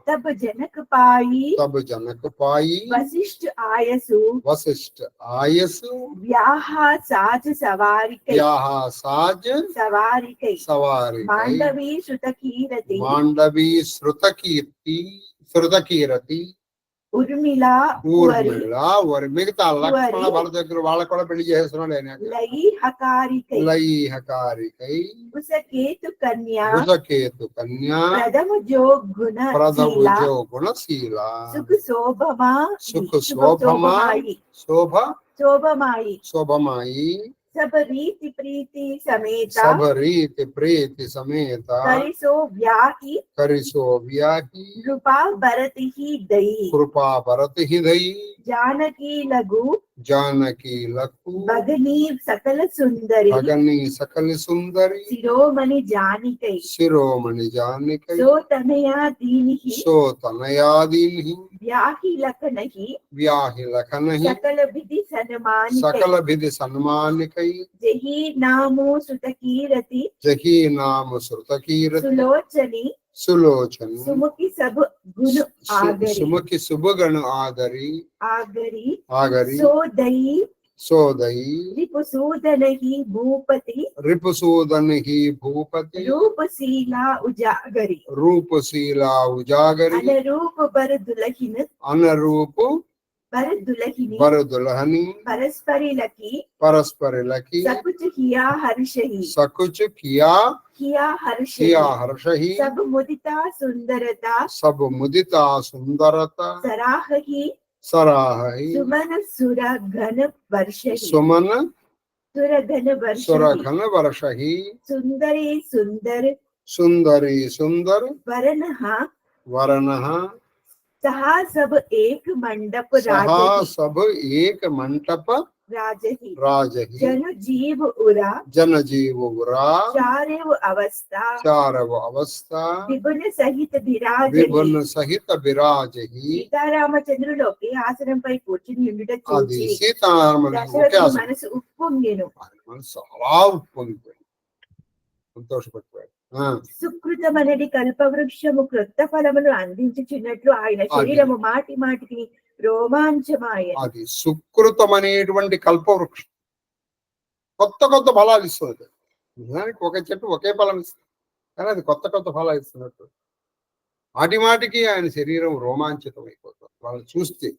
तब जनक पाई, तब जनक पाई, वशिष्ठ आयसु, वशिष्ठ आयसु, व्याहा साज सवारी कई, व्याहा साज सवारी कई, सवारी मांडवी श्रुत कीरति, मांडवी श्रुत कीर्ति, श्रुत कीरति, उर्मिला మిగతా లక్ష్మణ భరత దగ్గర వాళ్ళకు కూడా పెళ్లి చేస్తున్నాడు ఆయన. లయి హకారికై, లయి హకారికై, ఉసకేతు కన్యా, ఉసకేతు కన్యా, ప్రథమ జో గుణశీల, సుఖ శోభమా, సుఖ శోభమాయి, శోభ శోభమాయి, శోభమాయి, सब रीति प्रीति समेता, सब रीति प्रीति समेता, करिसो व्याहि, करिसो व्याहि, कृपा भरत ही दई, कृपा भरत ही दई, जानकी लघु, जानकी लघु, भगनी सकल सुंदरी, भगनी सकल सुंदरी, शिरोमणि जानिकै, शिरोमणि जानिकै, सो तनया दीन्हि, सो तनया दीन्हि, व्याहि लखनहि, व्याहि लखनहि, सकल विधि सन्मानिकै, सकल विधि सन्मानिकै, जहि नामो सुतकीरति, जहि नाम श्रुतकीरति, सुलोचनी, सुलोचन, सुमुखी सब गुण आगरी, सुमुखी सुबगण आदरी, आगरी, आगरी, सोदई, सोदई, रिपुसूदन ही भूपति, रिपुसूदन ही भूपति, रूपशीला उजागरी, रूपशीला उजागरी, अनरूप बर दुलहिन, अनरूप बर दुलहिनी, बर दुल्हनी, परस्परि लकी, परस्पर लकी, सकुच किया हर्षहि, सकुच किया हर्षहि, हर्षहि, सब मुदिता सुंदरता, सब मुदिता सुंदरता, सराहहि, सराहहि, सुमन सुर घन वर्षहि, सुमन सुर घन वर्षहि, सुर घन वर्षहि, सुंदरी सुंदर, सुंदरी सुंदर, वरनः, वरनः, सहा सब एक मंडप सहा राजहि, सब एक मंटप రాజహి రాజహి జను జీవు ఉరా జనజీవురా చారేవు అవస్థ చారవ అవస్థ విభున సహిత విరాజహి విభిన్న సహిత విరాజహి సీతారామచంద్రులోకి ఆసనంపై కూర్చుని ఉండుట అది చూచి సీతారాముడి దశరథుని మనసు ఉప్పొంగెను. మనసు అలా ఉప్పొంగిపోయింది, సంతోషపడిపోయాడు. సుకృతమనడి కల్పవృక్షము క్రొత్త ఫలములు అందించుచున్నట్లు ఆయన శరీరము మాటి మాటికి రోమాంచమాయ. అది సుకృతం అనేటువంటి కల్పవృక్షం కొత్త కొత్త ఫలాలు ఇస్తుంది. నిజానికి ఒక చెట్టు ఒకే ఫలం ఇస్తుంది, కానీ అది కొత్త కొత్త ఫలాలు ఇస్తున్నట్టు మాటి మాటికి ఆయన శరీరం రోమాంచితం అయిపోతుంది వాళ్ళు చూస్తే.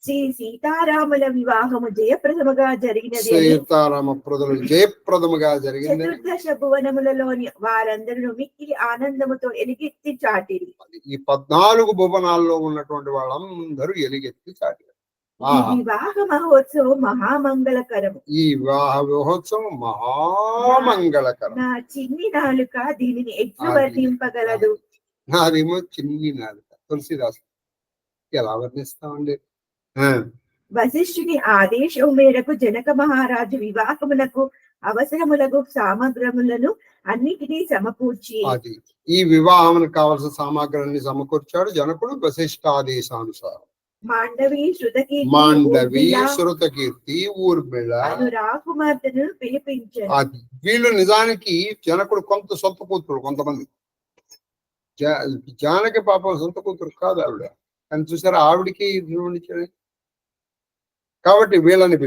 శ్రీ సీతారాముల వివాహము జయప్రదముగా జరిగినది. సీతారామ ప్రజలు జయప్రదముగా జరిగింది. చతుర్దశ భువనములలోని వారందరూ మిక్కిలి ఆనందముతో ఎలుగెత్తి చాటిరి. ఈ 14 భువనాల్లో ఉన్నటువంటి వాళ్ళందరూ ఎలుగెత్తి చాటారు. ఈ వివాహ మహోత్సవం మహామంగళకరం. ఈ వివాహ మహోత్సవం మహామంగళకరం. నా చిన్ని నాలుక దీనిని ఎట్లు వర్ణింపగలదు. నాదేమో చిన్ని నాలుక. తులసిదాసు ఎలా వర్ణిస్తామండి. వశిష్ఠుని ఆదేశం మేరకు జనక మహారాజు వివాహములకు అవసరములకు సామగ్రములను అన్నిటినీ సమకూర్చి అది ఈ వివాహములకు కావలసిన సామాగ్రిని సమకూర్చాడు జనకుడు వశిష్ఠాదేశానుసారం. మాండవి శృతకీర్తి ఊర్మిళ రాకుమార్తెను పిలిపించారు. అది వీళ్ళు నిజానికి జనకుడు కొంత సొంత కూతురు, కొంతమంది జానకి పాపం సొంత కూతురు కాదు ఆవిడ, కానీ చూసారా ఆవిడికి కాబట్టి వీళ్ళని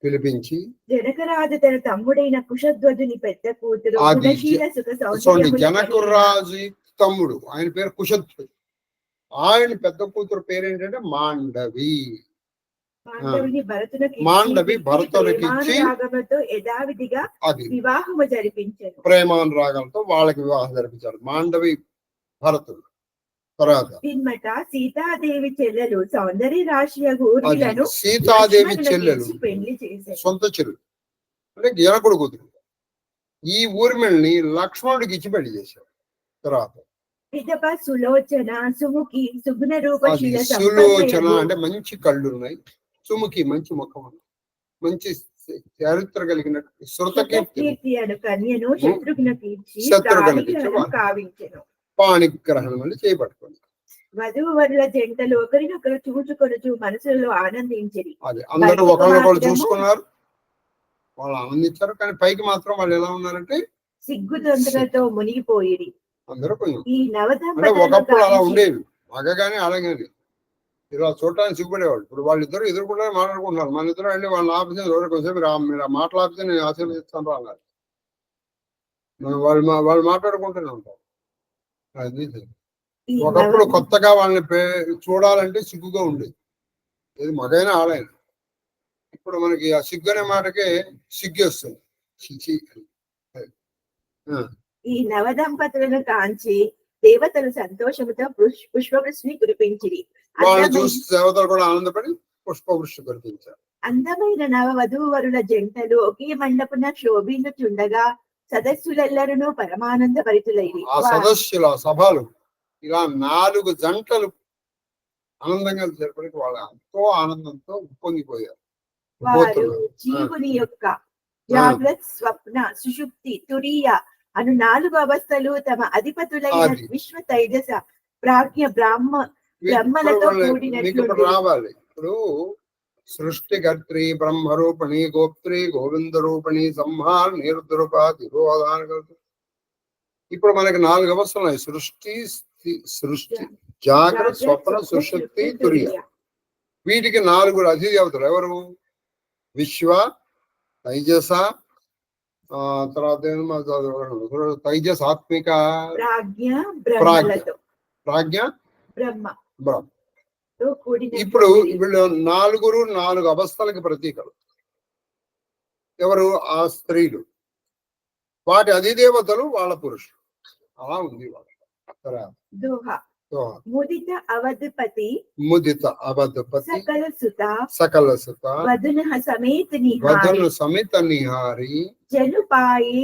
పిలిపించి జనకరాజు తన తమ్ముడైన కుశధ్వజుని పెద్ద కూతురు జనకరాజు తమ్ముడు ఆయన పేరు కుశధ్వజు, ఆయన పెద్ద కూతురు పేరు ఏంటంటే మాండవి. మాండవి భరతునికి ఇచ్చి యథావిధిగా అది వివాహము జరిపించారు. ప్రేమానురాగాలతో వాళ్ళకి వివాహం జరిపించారు మాండవి భరతుడు. తర్వాత సీతాదేవి చెల్లెలు సౌందర్య రాశి సీతాదేవి చెల్లెలు సొంత చెల్లెలు అంటే జనకుడు కూతురు. ఈ ఊర్మిళని లక్ష్మణుడికి ఇచ్చి పెళ్లి చేశారు. తర్వాత సులోచన సుముఖి సుగుణ రూప సులోచన అంటే మంచి కళ్ళు ఉన్నాయి, సుముఖి మంచి ముఖం, మంచి చరిత్ర కలిగినట్టు శృతకీర్తి అను కన్యను శత్రుఘ్నకి కావించెను. పాణిగ్రహణం అని చేపట్టుకుంది. వధువరుల జంటలు ఒకరినొకరు చూచుకొనుచు మనసులో ఆనందించింది. అది అందరూ ఒకరినొకరు చూసుకున్నారు, వాళ్ళు ఆనందించారు. కానీ పైకి మాత్రం వాళ్ళు ఎలా ఉన్నారంటే సిగ్గుతొందరతో మునిగిపోయేది. అందరూ ఈ ఒకప్పుడు అలా ఉండేవి, మగగానే అలాగేది. ఇలా చూడటానికి సిగ్గుపడేవాళ్ళు. ఇప్పుడు వాళ్ళిద్దరు ఎదురుకుండా మాట్లాడుకుంటున్నారు. మన ఇద్దరు వెళ్ళి వాళ్ళని ఆపితే కొంచెం మీరు మాట్లాడితే నేను ఆశీర్వదిస్తాను అన్నారు. వాళ్ళు మాట్లాడుకుంటూనే ఉంటారు. అది ఒకప్పుడు కొత్తగా వాళ్ళని చూడాలంటే సిగ్గుగా ఉండేది, ఇది మగైనా ఆడైనా. ఇప్పుడు మనకి ఆ సిగ్గు అనే మాటకే సిగ్గేస్తుంది. ఈ నవదంపతులను కాంచి దేవతలు సంతోషంతో పుష్పవృష్టిని కురిపించిరి. వాళ్ళు చూసి దేవతలు కూడా ఆనందపడి పుష్పవృష్టి కురిపించారు. అందమైన నవవధూవరుల జంటలు ఒకే మండపున శోభిల్లుచుండగా సదస్సులెల్లరూ పరమానంద భరితులైరి. ఆ సదస్సుల సభలు ఇలా 4 జంటలు ఆనందంగా జరిపడానికి వాళ్ళు ఎంతో ఆనందంతో ఉప్పొంగిపోయారు. వారు జీవుని యొక్క జాగ్రత్త స్వప్న సుషుప్తి తురీయ అను 4 అవస్థలు తమ అధిపతులైన విశ్వ తైజస ప్రాజ్ఞ బ్రహ్మలతో కూడినట్లు రావాలి. ఇప్పుడు సృష్టికర్త్రి బ్రహ్మరూపిణి గోప్త్రి గోవింద రూపిణి సంహార నిరుద్రూప తిరోధాన. ఇప్పుడు మనకి 4 అవస్థలు ఉన్నాయి: సృష్టి జాగ్రత్త స్వప్న సుషుప్తి తురియ. వీటికి 4 అధిదేవతలు ఎవరు? విశ్వ, తైజస, తర్వాత తైజస్ ఆత్మిక, ప్రాజ్ఞ, బ్రహ్మ. ఇప్పుడు వీళ్ళు 4 అవస్థలకి ప్రతీకలు. ఎవరు? ఆ స్త్రీలు, వాటి అధిదేవతలు వాళ్ళ పురుషులు. అలా ఉంది వాళ్ళ. ముదిత అవధపతి సకల సుత వధున సమేత నిహారి జనపాయే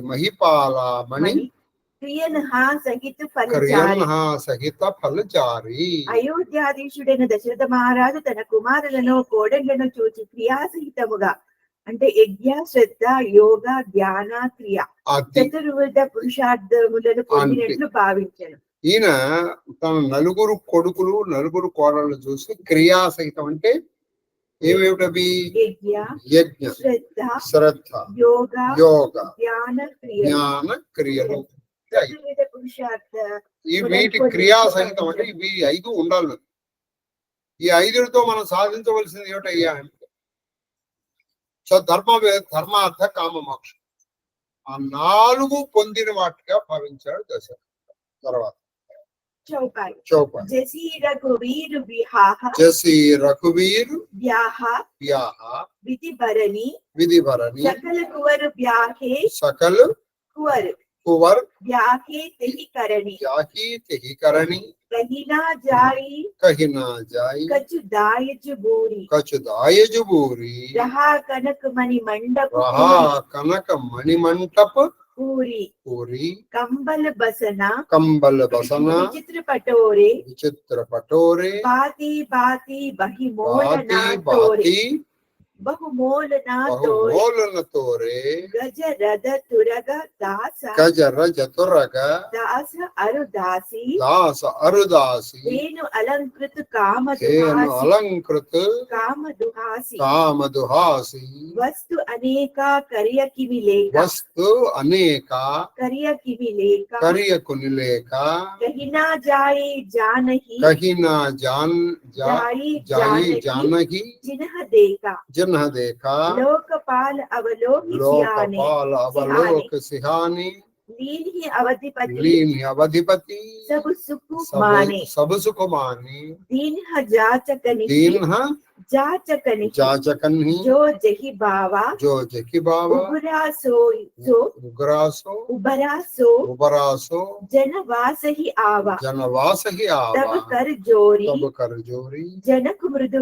మహిపాల మణి క్రియన్హ సహిత ఫలచారి. క్రియన్హ సహిత ఫలచారి. అయోధ్యాధీశుడైన దశరథ మహారాజు తన కుమారులను కోడళ్లను చూచి క్రియాసహితముగా అంటే యజ్ఞ, శ్రద్ధ, యోగ, ధ్యాన, క్రియ అది చతుర్విధ పురుషార్థములను పొందినట్లు భావించాను. ఈయన తన నలుగురు కొడుకులు నలుగురు కోడళ్ళు చూసి క్రియాసహితం అంటే ఏమేమిటవి? యజ్ఞ, యజ్ఞ, శ్రద్ధ, యోగ, యోగ, ధ్యాన, క్రియ జ్ఞాన క్రియలు. చతుర్విధ పురుషార్థ ఈ వీటి క్రియాసహితం అంటే ఇవి 5 ఉండాలి. ఈ 5తో మనం సాధించవలసింది ఏమిటయ్యా అంటే ధర్మార్థ కామ మోక్షం. ఆ 4 పొందిన వాటిగా భావించాడు దశరథుడు. తర్వాత చౌపాయి జసి రఘువీర్ విహాహ జసి రఘువీర్ వ్యాహ వ్యాహ విధిభరణి విధిభరణి సకల కువర్ వ్యాహే సకల కువర్ కువర్ వ్యాహే తెహి కరణి యాహి తెహి కరణి కహినా జాయి కహినా జాయి కచు దాయజు బూరి కచు దాయజు బూరి రహా కనక మణి మండప రహా కనక మణిమంటప పూరి పూరి కంబల బసన కంబల బసన విచిత్ర పటోరే విచిత్ర పటోరే బాతి బాతి బహిమోల బాతి నాటోరే బాతి బహుమోల నాటోరే బహుమూలన తోరే గజ రథ తురగ దాస గజర జతురగ దాస అరుదాసి దాస అరుదాసి వేణు అలంకృత కామ తేను దుహాసి అలంకృత కామ దుహాసి కామదుహాసి వస్తు అనేక కరియ కివి లేక వస్తు అనేక కరియ కివి లేక కరియకుని లేక కహినా జాయి జానహి కహినా జాయి జాయి జానకి జానకి జినహ దేక जिन्ह देखा लोकपाल अवलोक सियाने लोकपाल अवलोक सिहानी लीन ही अवधिपति लीन अवधिपति सब सुख माने सब सुख मानी दीन जाचकनि दीन जाचकनि जाचकन्ही जो जही बावा जो जकी बाबा उबरा सो उग्रासो उबरासो जनवास ही आवा जनवास ही आवा तब कर जोरी जनक मृदु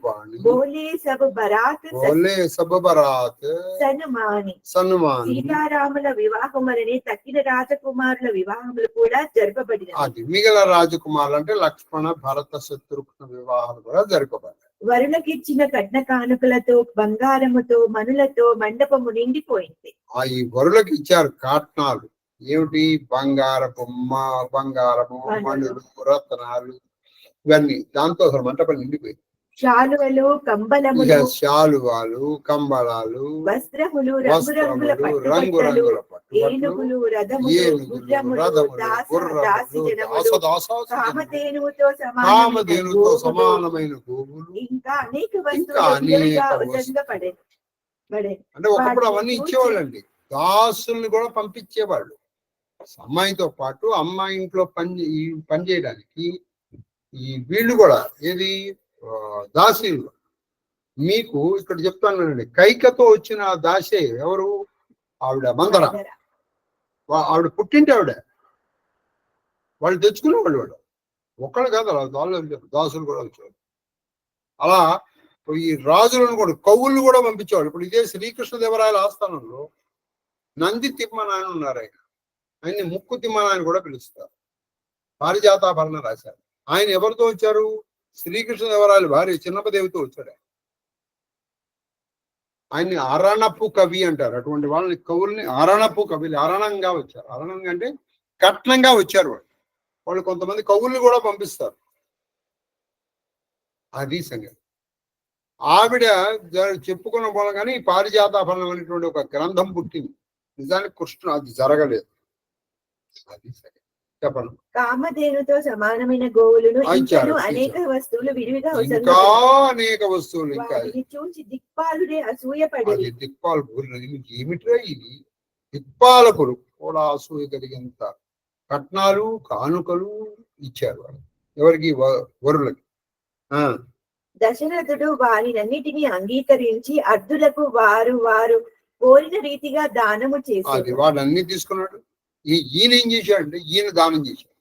बानी बोले सब बरात सन्मानी సీతారాముల వివాహములని తక్కిన రాజకుమారుల వివాహములు కూడా జరపబడిన. అది మిగిలిన రాజకుమారులు అంటే లక్ష్మణ భరత శత్రుఘ్న వివాహాలు కూడా జరపబడ్డాయి. వరుణకిచ్చిన కట్న కానుకలతో బంగారముతో మనులతో మండపము నిండిపోయింది. ఈ వరులకు ఇచ్చారు కాట్నాలు ఏమిటి? బంగారము మణులు రత్నాలు ఇవన్నీ. దాంతో అసలు మంటపం నిండిపోయింది. శాలువలు కంబళములు శాలువాలు కంబళాలు వస్త్రములు రంగురంగుల పట్టుబట్టలు ఏనుగులు రథములు కామధేనువుతో సమానమైన గోవులు ఇంకా అనేక వస్తువులు అంటే ఒకప్పుడు అవన్నీ ఇచ్చేవాళ్ళండి. దాసుల్ని కూడా పంపించేవాళ్ళు అమ్మాయితో పాటు. అమ్మాయి ఇంట్లో పని చేయడానికి ఈ వీళ్ళు కూడా ఏది దాసీలు. మీకు ఇక్కడ చెప్తానండి, కైకతో వచ్చిన దాసే ఎవరు? ఆవిడ మందర. ఆవిడ పుట్టింటి ఆవిడ. వాళ్ళు తెచ్చుకునేవాళ్ళు. వాళ్ళు ఒక్కళ్ళు కాదు, అలా దాసులు కూడా వచ్చేవాళ్ళు. అలా ఈ రాజులను కూడా కవులను కూడా పంపించేవాళ్ళు. ఇప్పుడు ఇదే శ్రీకృష్ణదేవరాయల ఆస్థానంలో నంది తిమ్మనాయన ఉన్నారు. ఆయన్ని ముక్కు తిమ్మనాయన కూడా పిలుస్తారు. పారిజాతాభరణ రాశారు. ఆయన ఎవరితో వచ్చారు? శ్రీకృష్ణదేవరాయల భార్య చిన్నపదేవితో వచ్చాడు. ఆయన్ని అరణపు కవి అంటారు. అటువంటి వాళ్ళని కవుల్ని అరణపు కవిలు. అరణంగా వచ్చారు. అరణంగా అంటే కట్నంగా వచ్చారు వాళ్ళు. కొంతమంది కవుల్ని కూడా పంపిస్తారు. అది సంగతి. ఆవిడ చెప్పుకున్న మూలంగానే ఈ పారిజాతాభరణం అనేటువంటి ఒక గ్రంథం పుట్టింది. నిజానికి కృష్ణ అది జరగలేదు. అది సంగతి. చెప్పండి. కామధేనుతో సమానమైన గోవులను అనేక వస్తువులు విడివిగా అనేక వస్తువులు ఇంకా చూసి దిక్పాలుడే అసూయపడి దిక్పాలు ఏమిట్రా ఇది? దిక్పాలకులు కూడా అసూయ కలిగేంత కట్నాలు కానుకలు ఇచ్చారు వాళ్ళు. ఎవరికి? వరులకి. దశరథుడు వారినన్నిటినీ అంగీకరించి అర్ధులకు వారు కోరిన రీతిగా దానము చేసి అది వాడన్నీ తీసుకున్నాడు. ఈయన ఏం చేశాడంటే ఈయన దానం చేశాడు.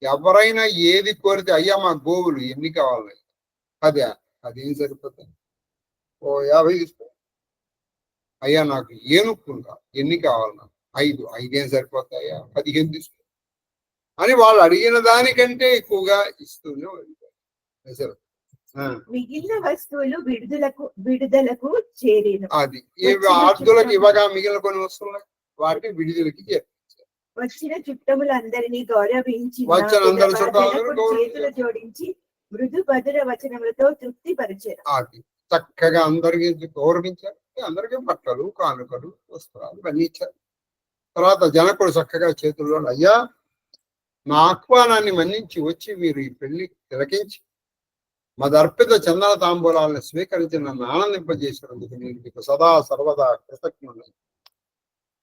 ఎవరైనా ఏది కోరితే, అయ్యా మా గోవులు ఎన్ని కావాలి? అదేం సరిపోతుంది? 50 తీసుకో. అయ్యా నాకు ఏనుక్కులు కావాలి, ఎన్ని కావాలి? నాకు ఐదేం సరిపోతాయా 15 తీసుకో అని వాళ్ళు అడిగిన దానికంటే ఎక్కువగా ఇస్తూనే ఉంటారు. అసలు మిగిలిన వస్తువులు విడుదలకు చేరేను. అది ఆర్ధులకు ఇవ్వగా మిగిలిన కొన్ని వస్తువులు వాటిని విడుదలకి వచ్చిన చుట్టములందరినీ గౌరవించి చేతులు జోడించి మృదు మధుర వచనములతో తృప్తి పరిచారు. అది చక్కగా అందరికి గౌరవించారు. అందరికీ బట్టలు కానుకలు వస్త్రాలు ఇవన్నీ ఇచ్చారు. తర్వాత జనకుడు చక్కగా చేతుల్లో అయ్యా నా ఆహ్వానాన్ని మన్నించి వచ్చి మీరు ఈ పెళ్లి తిలకించి మదర్పిత చందన తాంబూలాలను స్వీకరించి నన్ను ఆనందింపజేసినందుకు నేను మీకు సదా సర్వదా కృతజ్ఞుడు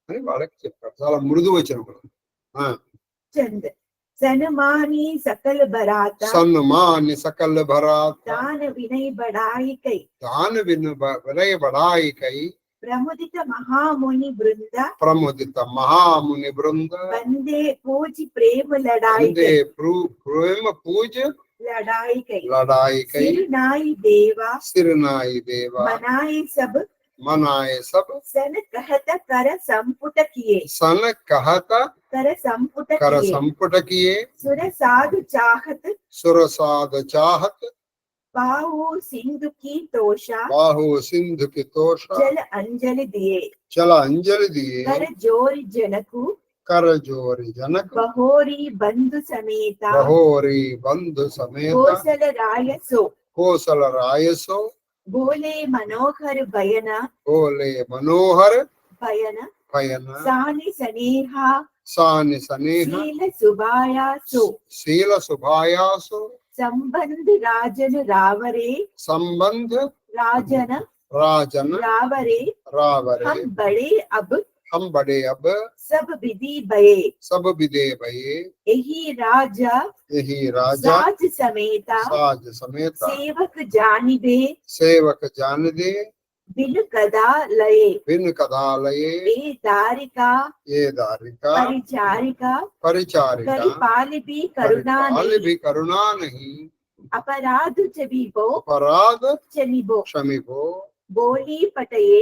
అని వాళ్ళకి చెప్పారు. చాలా మృదు వచ్చిన सन्मानी सकल बराता सन्मानी सकल बराता दान विनय बढ़ाई कई प्रमुदित महामुनि वृंद बंदे पूज प्रेम लड़ाई लड़ाई कई सिरनाई देवा मनाए सब सन कहत कर संपुट किए सुर साधु चाहत बाहु सिंधु की तोषा जल अंजलि दिए कर जोरी जनकु बहोरी बंधु समेता कौशल रायसो बोले मनोहर बयन सानि सनेहा शील सुभायासो संबंध राजन रावरे रावरे हम बड़े अब सब विधि भये यही राजा साज समेता सेवक जानिदे बिन कदा लये ये दारिका परिचारिका परिपालिबी करुणा नहीं अपराध चमिबो बोली पटये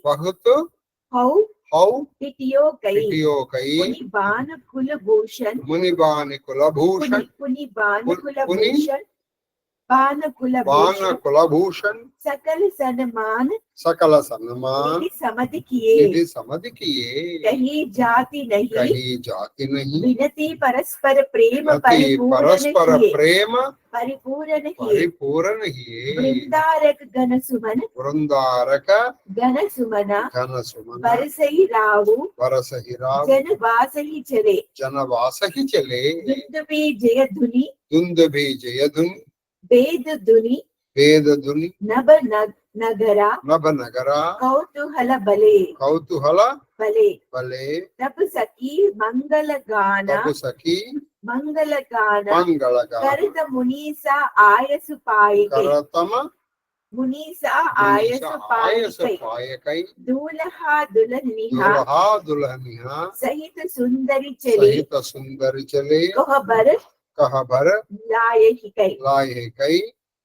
बहुत हौ डिटियो कई मुनिबान कुलभूषण सकल सन्मान समधि किए कहीं जाति नहीं विनती परस्पर प्रेम परिपूर्ण वृंदारक घन सुमन बरसही रावु जनवासही चले दुंदुभी जयधुनि वेद धुनि नभ नगरा कौतूहल बले तब सखी मंगल गाना करत मुनीसा आयसु पाई दूल्हा दुल्हनिया सहित सुंदरी चले कहबर लाये कई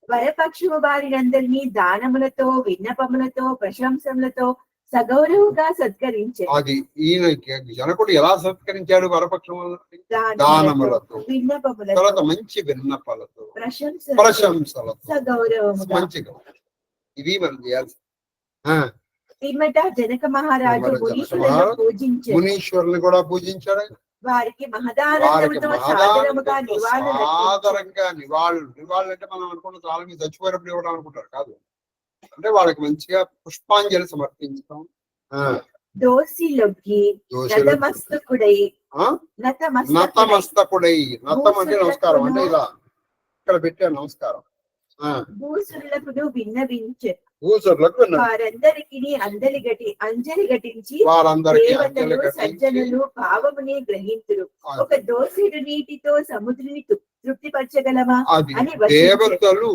వరపక్షము వారినందరినీ దానములతో విన్నపములతో ప్రశంసములతో సగౌరవంగా సత్కరించాడు. అది ఈయన జనకుడు ఎలా సత్కరించాడు? వరపక్షము దానములతో విన్నపములతో మంచి విన్నపాలతో ప్రశంసలతో సగౌరవముగా మంచిగా. ఇది మనం చేయాల్సి. పిమ్మట జనక మహారాజు మునీశ్వరుని కూడా పూజించాడు. వారికి ఆదరంగా నివాళులు అంటే మనం అనుకుంటాం చాలా మంది చచ్చిపోయినప్పుడు ఇవ్వడం అనుకుంటారు. కాదు, అంటే వాళ్ళకి మంచిగా పుష్పాంజలి సమర్పించడం. నతమస్తకుడై నతం అంటే నమస్కారం, అంటే ఇలా ఇక్కడ పెట్టే నమస్కారం. భూసురులకు విన్నవించే వారందరికి అంజలి ఘటించి సజ్జనులు భావమునే గ్రహింతురు. ఒక దోసిడు నీటితో సముద్రుని తృప్తిపరచగలమా అని దేవతలు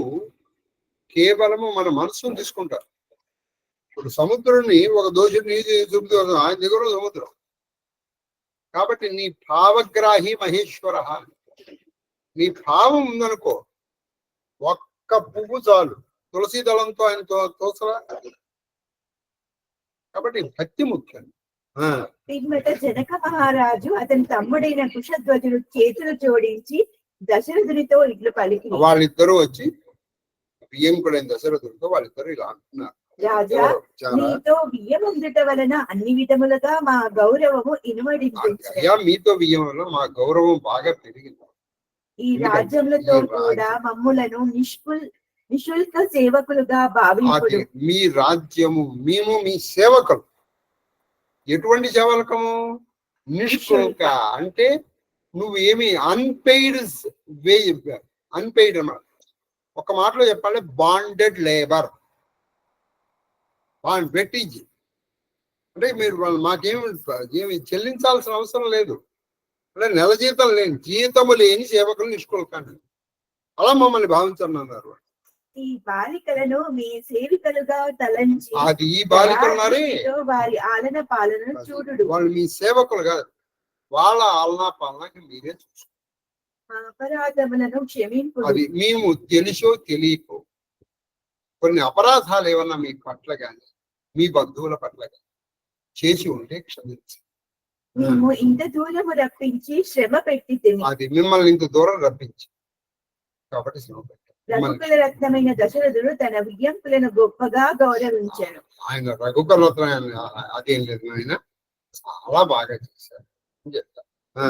కేవలము మన మనసును తీసుకుంటారు. ఇప్పుడు సముద్రుని ఒక దోషుడు నీటి తృప్తి, ఆయన దగ్గర సముద్రం. కాబట్టి నీ భావగ్రాహి మహేశ్వర, నీ భావం ఉందనుకో, ఒక్క పువ్వు చాలు. తులసి దళంతో ఆయన తోసలా కాబట్టి భక్తి ముఖ్యం. ఆ, పిమ్మట జనక మహారాజు అతని తమ్ముడైన కుశధ్వజుడు చేతులు జోడించి దశరథునితో ఇట్లు పలికి, వాళ్ళిద్దరూ వచ్చి బియ్యంకుడైన దశరథుడితో వాళ్ళిద్దరు ఇలా అంటున్నారు, రాజా, ఎవరు? చాలా నీతో బియ్యం అందుట వలన అన్ని విధములుగా మా గౌరవము ఇనుమడించు. అయ్యా మీతో బియ్యం వల్ల మా గౌరవం బాగా పెరిగింది. ఈ రాజ్యములతో కూడా మమ్ములను నిశుల్క సేవకులుగా అది భావించుడు. మీ రాజ్యము, మేము మీ సేవకులు. ఎటువంటి సేవలకము? నిష్శుల్క అంటే నువ్వు ఏమి అన్పెయిడ్ అన్నమాట. ఒక మాటలో చెప్పాలి, బాండెడ్ లేబర్. వెట్టించి అంటే మీరు మాకేమి చెల్లించాల్సిన అవసరం లేదు, అంటే నెల జీతం లేని, జీతము లేని సేవకులు నిష్కుల్కండి, అలా మమ్మల్ని భావించన్నారు. ఈ బాలికలను మీ సేవికలుగా తలంచి అది ఈ బాలికలున్నారే దయాదృష్టితో వారి ఆలన పాలనను చూడుడు. వాళ్ళు మీ సేవకులు కాదు, వాళ్ళ ఆలనా పాలనకి మీరే చూసుకో. మా అపరాధములను క్షమింపుడు. అది మేము తెలుసో తెలియకో కొన్ని అపరాధాలు ఏమన్నా మీ పట్ల కానీ మీ బంధువుల పట్ల కానీ చేసి ఉంటే క్షమించు. మేము ఇంత దూరము రప్పించి శ్రమ పెట్టి తిని అది మిమ్మల్ని ఇంత దూరం రప్పించి కాబట్టి శ్రమ పెట్టాం. రఘుకుల రత్నమైన దశరథుడు తన వియ్యంకులను గొప్పగా గౌరవించాడు. ఆయన రఘుకుల రత్నం అదేం లేదు, ఆయన చాలా బాగా చేశారు అని చెప్తా.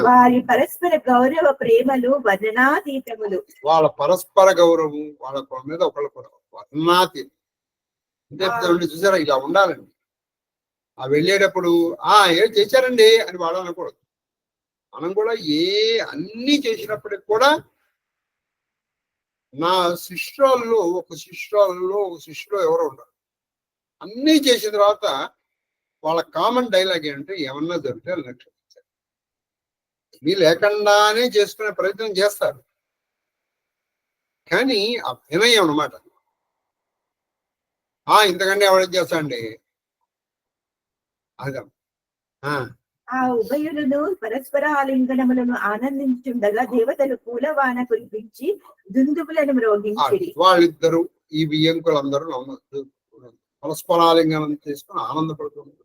వారి పరస్పర గౌరవ ప్రేమలు వర్ణనాతీతములు. వాళ్ళ పరస్పర గౌరవం, వాళ్ళ మీద ఒకళ్ళ వర్ణాతీతం అంటే చూసారా, ఇలా ఉండాలండి. ఆ వెళ్ళేటప్పుడు ఏం చేశారండి అని వాళ్ళు అనకూడదు. మనం కూడా అన్ని చేసినప్పటికి కూడా నా శిష్యుల్లో ఒక శిష్యుడు ఎవరో ఉంటారు. అన్నీ చేసిన తర్వాత వాళ్ళ కామన్ డైలాగ్ ఏంటంటే, ఏమన్నా జరిగితే లక్ష్యం మీ లేకుండానే చేసుకునే ప్రయత్నం చేస్తారు, కానీ ఆ వినయం అన్నమాట. ఇంతకంటే ఎవరేం చేస్తాండి అదే. ఆ ఉభయులను పరస్పర ఆలింగనములను ఆనందించుండగా దేవతలు పూలవాన కురిపించి దుందుబులను మ్రోగించిరి. వాళ్ళిద్దరు ఈ బియ్యంకులందరూ పరస్పరాలింగనం చేసుకుని ఆనందపడుతున్నారు.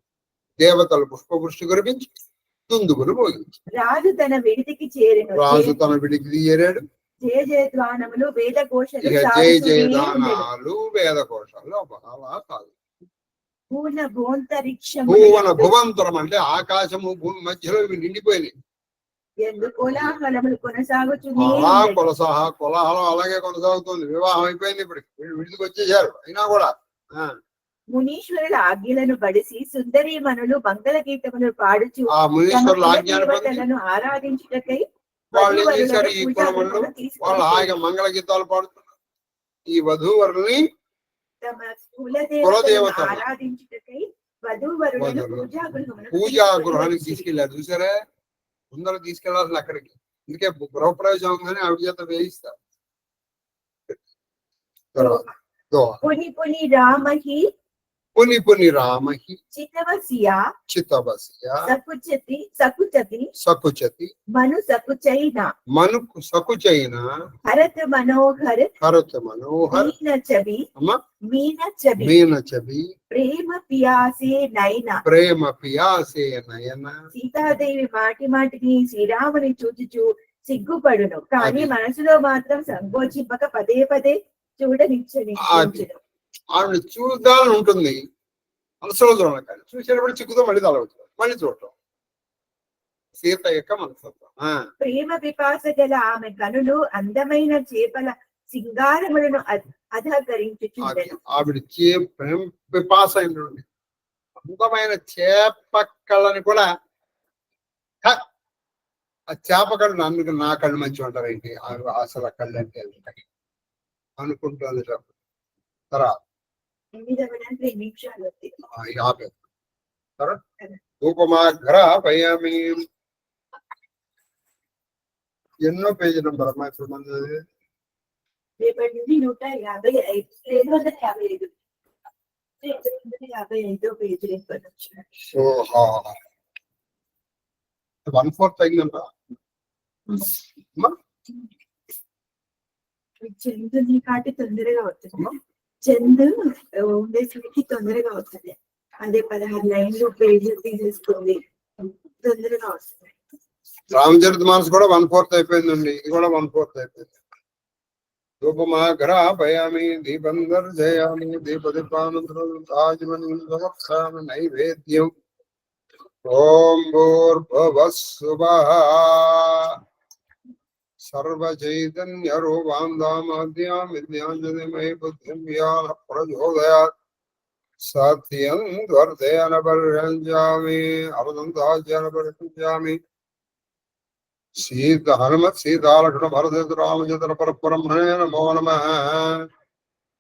దేవతలు పుష్పవృష్టి కురిపించి దుందుబులు మోగించి రాజు తన విడిదికి చేరెను. చేరాడు. జయ జయధ్వానములు వేదఘోషలు జయ జయదానాలు వేదఘోషాలు అలా కాదు. పూర్ణ భూంతరిక్షము భువంతరం అంటే ఆకాశము భూమి మధ్యలో ఇవి నిండిపోయినాయి. కోలాహలములు కొనసాగుతుంది. కోలాహలం అలాగే కొనసాగుతుంది. వివాహం అయిపోయింది, ఇప్పుడు విడిదికి వచ్చేసారు. అయినా కూడా మునీశ్వరుల ఆజ్ఞలను బడిసి సుందరి మనులు మంగళ గీతములు పాడుచు ఆ మునీశ్వరుల ఆజ్ఞలను ఆరాధించుటకై వాళ్ళు ఏం చేశారు, ఈ కులములు వాళ్ళు హాయిగా మంగళ గీతాలు పాడుతున్నారు. ఈ వధూవరుల్ని తమ కులదేవతలను ఆరాధించుటకై వధూవరులను పూజా గృహానికి తీసుకెళ్లారు. చూసారా, ముందర తీసుకెళ్లాల్సింది అక్కడికి. అందుకే గృహప్రవేశం కానీ ఆవిడ చేత వేయిస్తారు. పుని రామహి చితవసియా సకుచతి మను సకుచైన హరత మనోహర్ మీనచబి ప్రేమ పియాసే నయన సీతాదేవి మాటి మాటిని శ్రీరాముని చూచుచు సిగ్గుపడును, కానీ మనసులో మాత్రం సంకోచింపక పదే పదే చూడనిచ్చని. ఆవిడ చూద్దామని ఉంటుంది, మనసులో చూడాలి, కానీ చూసేటప్పుడు చిక్కుతో మళ్ళీ తలవుతుంది, మళ్ళీ చూడటం సీత యొక్క మనస్తత్వం. ప్రేమ పిపాస గల ఆమె కనులు అందమైన చేపల సింగారములను అధకరించుచుండెను. ఆవిడ ప్రేమ పిపాస అయినటువంటి అందమైన చేప కళ్ళని కూడా, ఆ చేప కళ్ళు అందుకు నా కళ్ళు మంచి ఉంటారు ఏంటి, అసలు ఆ కళ్ళు అంటే అనుకుంటుంది. తర్వాత ఉపమాగ్రహయామి. ఎన్నో పేజీ నెంబర్ అమ్మా ఇప్పుడు మంది? రేపటి నుండి 155 పేజీ. 1/4 అయిందంట. చందు కాటి తొందరగా అవుతుంది, చందు ఉండేసరికి తొందరగా అవుతుంది. అదే 16 లైన్లు పేజీ తీసేసుకుంది, తొందరగా వస్తాయి. రామచరిత మానస్ కూడా 1/4 అయిపోయిందండి, ఇది కూడా 1/4 అయిపోయింది. ధూపమాఘ్రాపయామి దీపం దర్శయామి దీపదీపానంతరాజమని సమక్షామి నైవేద్యం. ఓం భూర్భువస్సువః సర్వచైతన్య రూపాంధామాద్యాం విద్యాంజలిమై బుద్ధిం యాన ప్రచోదయాత్ సత్యం వర్ధేన పరిరంజామి అరదంతాజ్ఞాన పరిరంజామి. హనుమత్ సీతాలక్ష్మణ భరత రామచంద్ర పరబ్రహ్మణే నమో నమః.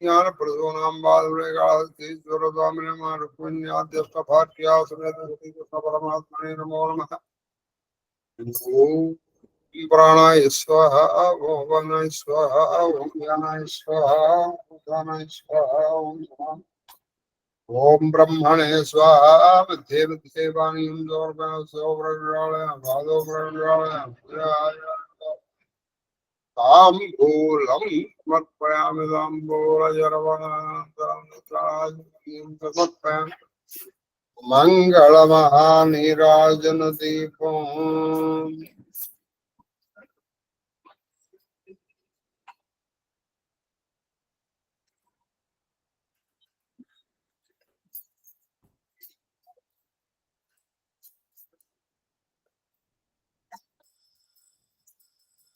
జ్ఞాన ప్రసూనాం బాధురేకాశ్వర స్వామినే మా రుక్మిణ్యాద్యష్ట భార్యా సమేత శ్రీకృష్ణ పరమాత్మనే నమో నమః. ఓం ప్రాణాయ స్వాహ, ఓం వనాయ స్వాహ, ఓం జ్ఞానాయ స్వాహ, ఓం జ్ఞానాయ స్వాహ, ఓం బ్రహ్మణే స్వాహ. మధ్యే మధ్యే వాణీం తాంబూలం సమర్పయామి. తాంబూలజరవణామి మంగళమహానీరాజన దీపం.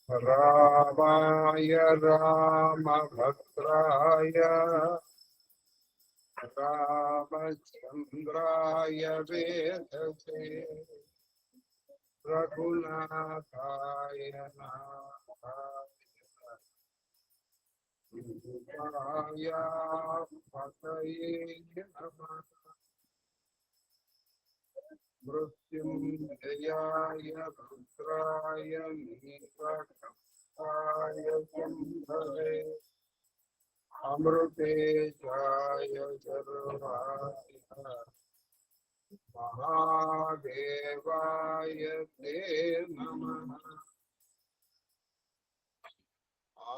రామాయ రామభద్రాయ రామచంద్రాయ వేదసే రఘునాథాయ నాథాయ పతయే నమః. మృత్యుంజయాయ రుద్రాయ నీలకంఠాయ శంభవే అమృతేజాయ శర్వాయ మహాదేవాయ తే నమః.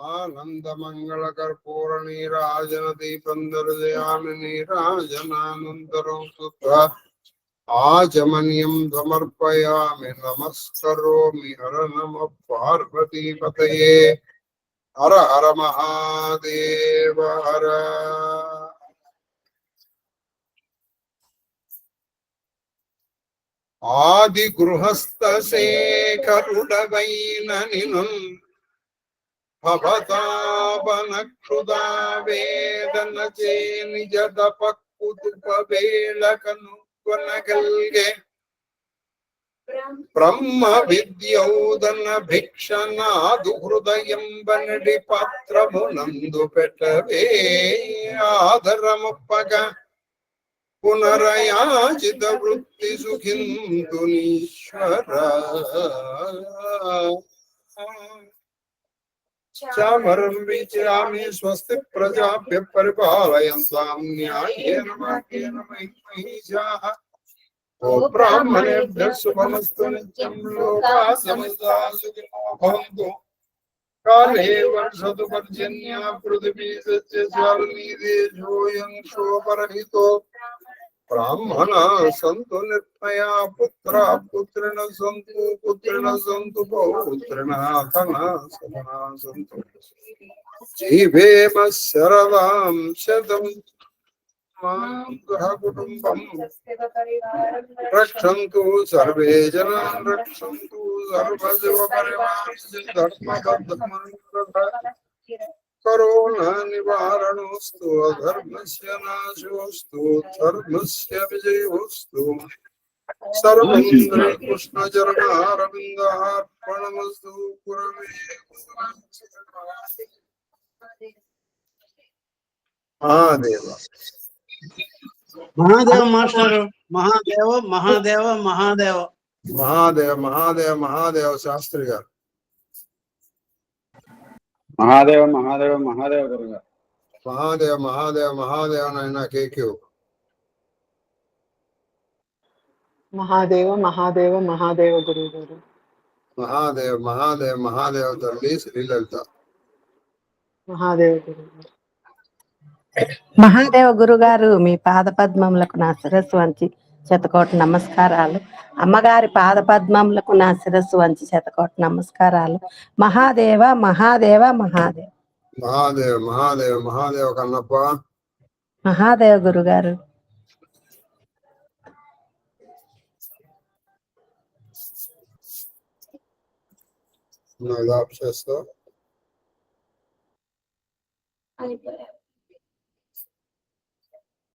ఆనందమంగళకర్పూర నీరాజన దీపం దర్శయామి. నీరాజనానంతరం సుత్వా ఆచమనీయం సమర్పయామి. నమస్కరోమి. హర నమ పార్వతీపతయే. హర హర మహాదేవ హర. ఆది గృహస్థ శేఖరుడవైన నిను భవతాపనక్షుదా వేదన చే నిజ తపక్కుతుప వేళకను కొనగల్గే బ్రహ్మ విద్యౌదన భిక్షనాదు హృదయం బనడి పాత్రమునందు పెట్టవే. ఆదరముప్పగ పునరయాచిత వృత్తి సుఖిందునీశ్వర. చామరం విచామి స్వస్తి ప్రజాభ్య పరిపాలయంతాం న్యాయేన మార్గేణ మహిషాః. ఓ బ్రాహ్మణేభ్యః శుభమస్తు నిత్యం. లోకాః సమస్తాః సుఖినో భవంతు. కాలే వర్షతు పర్జన్యః పృథివీ సస్యశాలినీ దేశోऽयं శోకరహితో. బ్రాహ్మణాః సంతు నిర్భయాః పుత్రాః పుత్రిణః సంతు పుత్రిణః సంతు పౌత్రిణః సతనాః సంతు. జీవేమ శరదాం శతం. మాం గృహకుటుంబం రక్షन्तు సర్వే జనాన్ రక్షन्तు సర్వజీవ పరివారస్య ధర్మబద్ధమనువ్రత. కరోనా నివారణోస్తు అధర్మస్య నాశోస్తు ధర్మస్య విజయోస్తు. సర్వం శ్రీకృష్ణ చరణారవిందార్పణమస్తు. గురవే మహాదేవ. మహాదేవ మాస్టర్. మహాదేవ మహాదేవ మహాదేవ మహాదేవ మహాదేవ మహాదేవ శాస్త్రి గారు. మహాదేవ మహాదేవ మహాదేవ గురుగారు. మహాదేవ మహాదేవ మహాదేవ నాయన కేక్యూ. మహాదేవ మహాదేవ మహాదేవ గురువు గారు. మహాదేవ మహాదేవ మహాదేవ తల్లి శ్రీలలిత. మహాదేవ గురువు గారు. మహాదేవ గురుగారు మీ పాద పద్మములకు నా శిరస్సు వంచి శతకోటి నమస్కారాలు. అమ్మగారి పాద పద్మములకు నా శిరస్సు వంచి శతకోటి నమస్కారాలు. మహాదేవ మహాదేవ మహాదేవ మహాదేవ్ మహాదేవ్ మహాదేవ్ కన్నప్ప. మహాదేవ గురుగారు. ఆఫ్ చేస్తా.